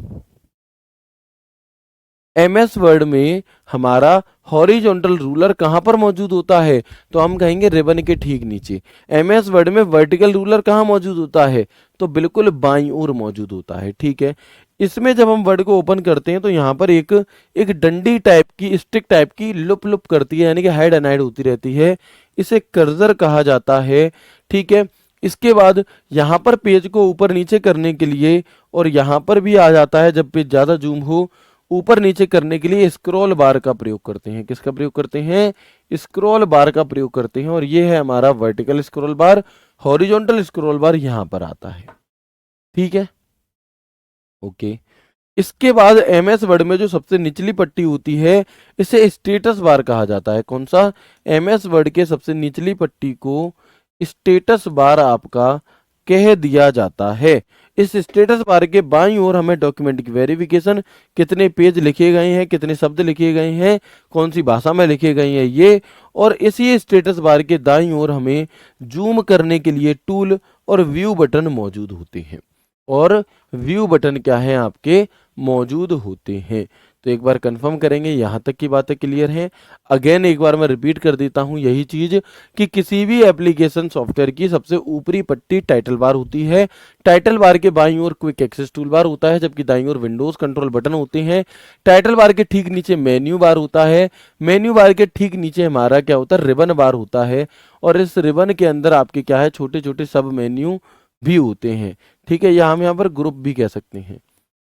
एमएस वर्ड में हमारा हॉरिजॉन्टल रूलर कहां पर मौजूद होता है? तो हम कहेंगे रिबन के ठीक नीचे। एमएस वर्ड में वर्टिकल रूलर कहां मौजूद होता है? तो बिल्कुल बाईं ओर मौजूद होता है। ठीक है, इसमें जब हम वर्ड को ओपन करते हैं तो यहाँ पर एक एक डंडी टाइप की, स्टिक टाइप की लुप लुप करती है, यानी कि हाइड एंड हाइड होती रहती है। इसे कर्सर कहा जाता है। ठीक है। इसके बाद यहाँ पर पेज को ऊपर नीचे करने के लिए, और यहाँ पर भी आ जाता है जब पेज ज़्यादा जूम हो, ऊपर नीचे करने के लिए स्क्रॉल बार का प्रयोग करते हैं। किसका प्रयोग करते हैं? स्क्रॉल बार का प्रयोग करते हैं। और ये है हमारा वर्टिकल स्क्रॉल बार। हॉरिजॉन्टल स्क्रॉल बार यहाँ पर आता है। ठीक है। ओके। इसके बाद एमएस वर्ड में जो सबसे निचली पट्टी होती है, इसे स्टेटस बार कहा जाता है। कौन सा? एमएस वर्ड के सबसे निचली पट्टी को स्टेटस बार आपका कह दिया जाता है। इस स्टेटस बार के बाईं ओर हमें डॉक्यूमेंट की वेरिफिकेशन, कितने पेज लिखे गए हैं, कितने शब्द लिखे गए हैं, कौन सी भाषा में लिखे गए हैं ये, और इसी स्टेटस बार के दाईं ओर हमें जूम करने के लिए टूल और व्यू बटन मौजूद होते हैं। और व्यू बटन क्या है? आपके मौजूद होते हैं। तो एक बार कंफर्म करेंगे, यहाँ तक की बातें क्लियर हैं। अगेन एक बार मैं रिपीट कर देता हूँ यही चीज़ कि किसी भी एप्लीकेशन सॉफ्टवेयर की सबसे ऊपरी पट्टी टाइटल बार होती है। टाइटल बार के बाईं ओर क्विक एक्सेस टूल बार होता है, जबकि दाईं ओर विंडोज कंट्रोल बटन होते हैं। टाइटल बार के ठीक नीचे मेन्यू बार होता है। मेन्यू बार के ठीक नीचे हमारा क्या होता है? रिबन बार होता है। और इस रिबन के अंदर आपके क्या है? छोटे छोटे सब मेन्यू भी होते हैं। ठीक है, या हम यहाँ पर ग्रुप भी कह सकते हैं।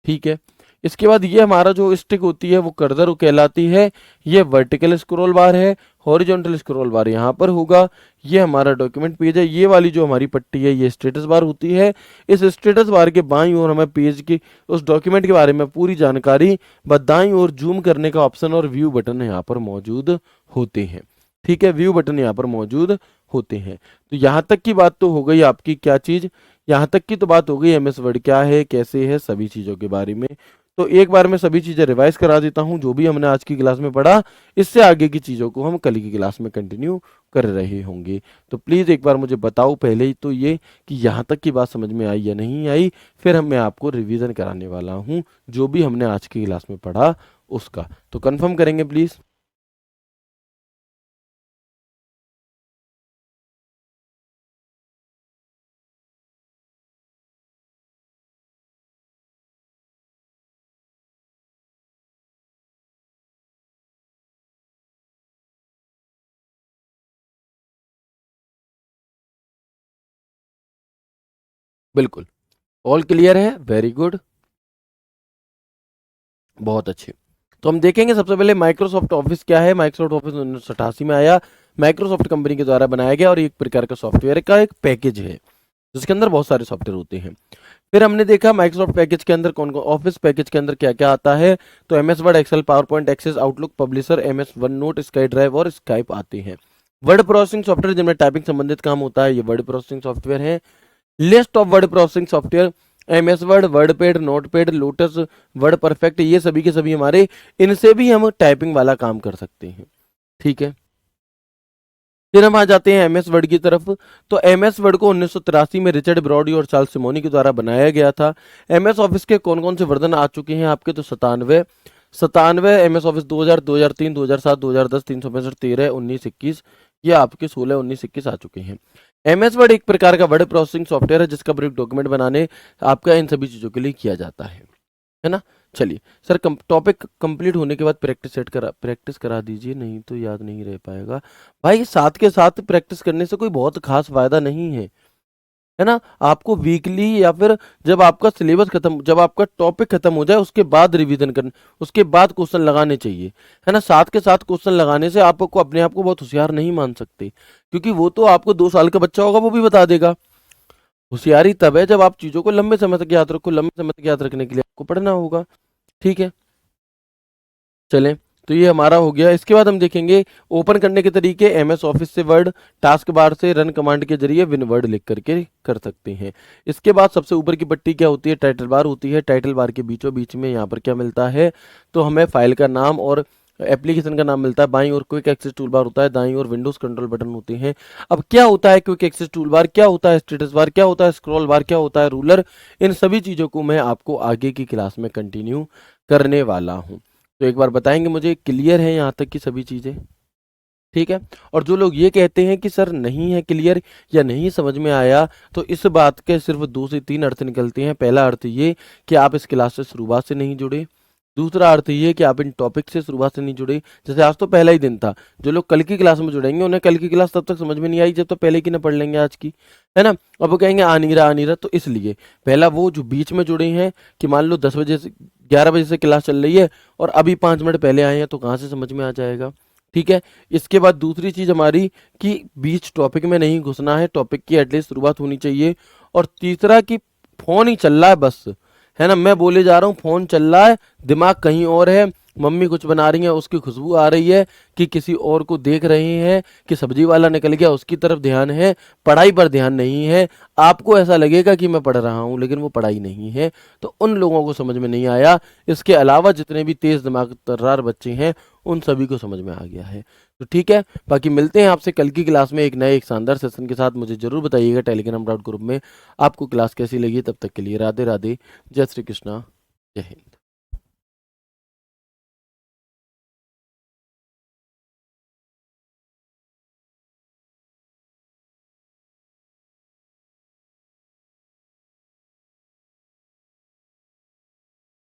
ठीक है। इसके बाद ये हमारा जो स्टिक होती है वो कर्सर कहलाती है। ये वर्टिकल स्क्रॉल बार है। हॉरिजॉन्टल स्क्रॉल बार यहाँ पर होगा। ये हमारा डॉक्यूमेंट पेज है। ये वाली जो हमारी पट्टी है ये स्टेटस बार होती है। इस स्टेटस बार के बाईं ओर हमें पेज की, उस डॉक्यूमेंट के बारे में पूरी जानकारी, व दाईं ओर जूम करने का ऑप्शन और व्यू बटन यहाँ पर मौजूद होते हैं। ठीक है, व्यू बटन यहाँ पर मौजूद होते हैं। तो यहाँ तक की बात तो हो गई आपकी क्या चीज़? यहाँ तक की तो बात हो गई एमएस वर्ड क्या है, कैसे है, सभी चीज़ों के बारे में। तो एक बार मैं सभी चीज़ें रिवाइज करा देता हूँ जो भी हमने आज की क्लास में पढ़ा। इससे आगे की चीज़ों को हम कल की क्लास में कंटिन्यू कर रहे होंगे। तो प्लीज़ एक बार मुझे बताओ पहले ही तो ये कि यहाँ तक की बात समझ में आई या नहीं आई। फिर मैं आपको रिवीजन कराने वाला हूँ जो भी हमने आज की क्लास में पढ़ा उसका। तो कन्फर्म करेंगे प्लीज़। बिल्कुल, ऑल क्लियर है। वेरी गुड, बहुत अच्छे। तो हम देखेंगे सबसे पहले माइक्रोसॉफ्ट ऑफिस क्या है। माइक्रोसॉफ्ट ऑफिस 1988 में आया, माइक्रोसॉफ्ट कंपनी के द्वारा बनाया गया और एक प्रकार का सॉफ्टवेयर का एक पैकेज है जिसके अंदर बहुत सारे सॉफ्टवेयर होते हैं। फिर हमने देखा माइक्रोसॉफ्ट पैकेज के अंदर कौन कौन, ऑफिस पैकेज के अंदर क्या क्या आता है। तो MS Word, Excel, PowerPoint, Access, Outlook, Publisher, MS OneNote, SkyDrive और स्काइप आते हैं। वर्ड प्रोसेसिंग सॉफ्टवेयर जिनमें टाइपिंग संबंधित काम होता है, ये वर्ड प्रोसेसिंग सॉफ्टवेयर है। List of word processing software, MS Word, WordPad, Notepad, Lotus, WordPerfect, ये सभी के सभी हमारे, इनसे भी हम टाइपिंग वाला काम कर सकते हैं। ठीक है। फिर हम आ जाते हैं एमएस वर्ड की तरफ। तो एमएस वर्ड को 1983 में रिचर्ड ब्रॉडी और चार्ल्स सिमोनी के द्वारा बनाया गया था। एमएस ऑफिस के कौन कौन से वर्जन आ चुके हैं आपके? तो 97 एमएस ऑफिस 2000, 2003, 2007, 2010, 365, 13, 19, 21, ये आपके 16, 19, 21 आ चुके हैं। एमएस वर्ड एक प्रकार का वर्ड प्रोसेसिंग सॉफ्टवेयर है जिसका प्रयोग डॉक्यूमेंट बनाने आपका इन सभी चीज़ों के लिए किया जाता है ना। चलिए सर, टॉपिक कंप्लीट होने के बाद प्रैक्टिस करा दीजिए, नहीं तो याद नहीं रह पाएगा। भाई साथ के साथ प्रैक्टिस करने से कोई बहुत खास फायदा नहीं है ना। आपको वीकली या फिर जब आपका सिलेबस खत्म, जब आपका टॉपिक खत्म हो जाए उसके बाद रिवीजन करना, उसके बाद क्वेश्चन लगाने चाहिए, है ना। साथ के साथ क्वेश्चन लगाने से आपको अपने आप को बहुत होशियार नहीं मान सकते, क्योंकि वो तो आपको 2 साल का बच्चा होगा वो भी बता देगा। होशियारी तब है जब आप चीज़ों को लंबे समय तक याद रखो। लंबे समय तक याद रखने के लिए आपको पढ़ना होगा। ठीक है, चलें। तो ये हमारा हो गया। इसके बाद हम देखेंगे ओपन करने के तरीके। एमएस ऑफिस से वर्ड टास्क बार से रन कमांड के जरिए विन वर्ड लिख करके कर सकते हैं। इसके बाद सबसे ऊपर की पट्टी क्या होती है? टाइटल बार होती है। टाइटल बार के बीचों बीच में यहाँ पर क्या मिलता है? तो हमें फाइल का नाम और एप्लीकेशन का नाम मिलता है। बाईं ओर क्विक एक्सेस टूल बार होता है, दाईं ओर विंडोज कंट्रोल बटन होते हैं। अब क्या होता है क्विक एक्सेस टूल बार, क्या होता है स्टेटस बार, क्या होता है स्क्रॉल बार, क्या होता है रूलर, इन सभी चीज़ों को मैं आपको आगे की क्लास में कंटिन्यू करने वाला हूँ। तो एक बार बताएंगे मुझे, क्लियर है यहाँ तक की सभी चीज़ें? ठीक है। और जो लोग ये कहते हैं कि सर नहीं है क्लियर या नहीं समझ में आया, तो इस बात के सिर्फ 2 से 3 अर्थ निकलते हैं। पहला अर्थ ये कि आप इस क्लास से शुरुआत से नहीं जुड़े। दूसरा अर्थ ये कि आप इन टॉपिक से शुरुआत से नहीं जुड़े। जैसे आज तो पहला ही दिन था, जो लोग कल की क्लास में जुड़ेंगे उन्हें कल की क्लास तब तक समझ में नहीं आई जब तक पहले की ना पढ़ लेंगे आज की, है ना। अब वो कहेंगे आ नहीं रहा। तो इसलिए पहला वो जो बीच में जुड़े हैं कि मान लो 10 बजे से 11 बजे से क्लास चल रही है और अभी 5 मिनट पहले आए हैं, तो कहाँ से समझ में आ जाएगा। ठीक है। इसके बाद दूसरी चीज हमारी कि बीच टॉपिक में नहीं घुसना है, टॉपिक की एटलीस्ट शुरुआत होनी चाहिए। और तीसरा कि फोन ही चल रहा है बस, है ना, मैं बोले जा रहा हूँ, फोन चल रहा है, दिमाग कहीं और है, मम्मी कुछ बना रही है उसकी खुशबू आ रही है, कि किसी और को देख रहे हैं, कि सब्जी वाला निकल गया उसकी तरफ ध्यान है, पढ़ाई पर ध्यान नहीं है। आपको ऐसा लगेगा कि मैं पढ़ रहा हूँ लेकिन वो पढ़ाई नहीं है, तो उन लोगों को समझ में नहीं आया। इसके अलावा जितने भी तेज दिमाग तर्रार बच्चे हैं उन सभी को समझ में आ गया है। तो ठीक है, बाकी मिलते हैं आपसे कल की क्लास में एक नए एक शानदार सेशन के साथ। मुझे जरूर बताइएगा टेलीग्राम डॉट ग्रुप में आपको क्लास कैसी लगी। तब तक के लिए राधे राधे, जय श्री कृष्णा, जय हिंद।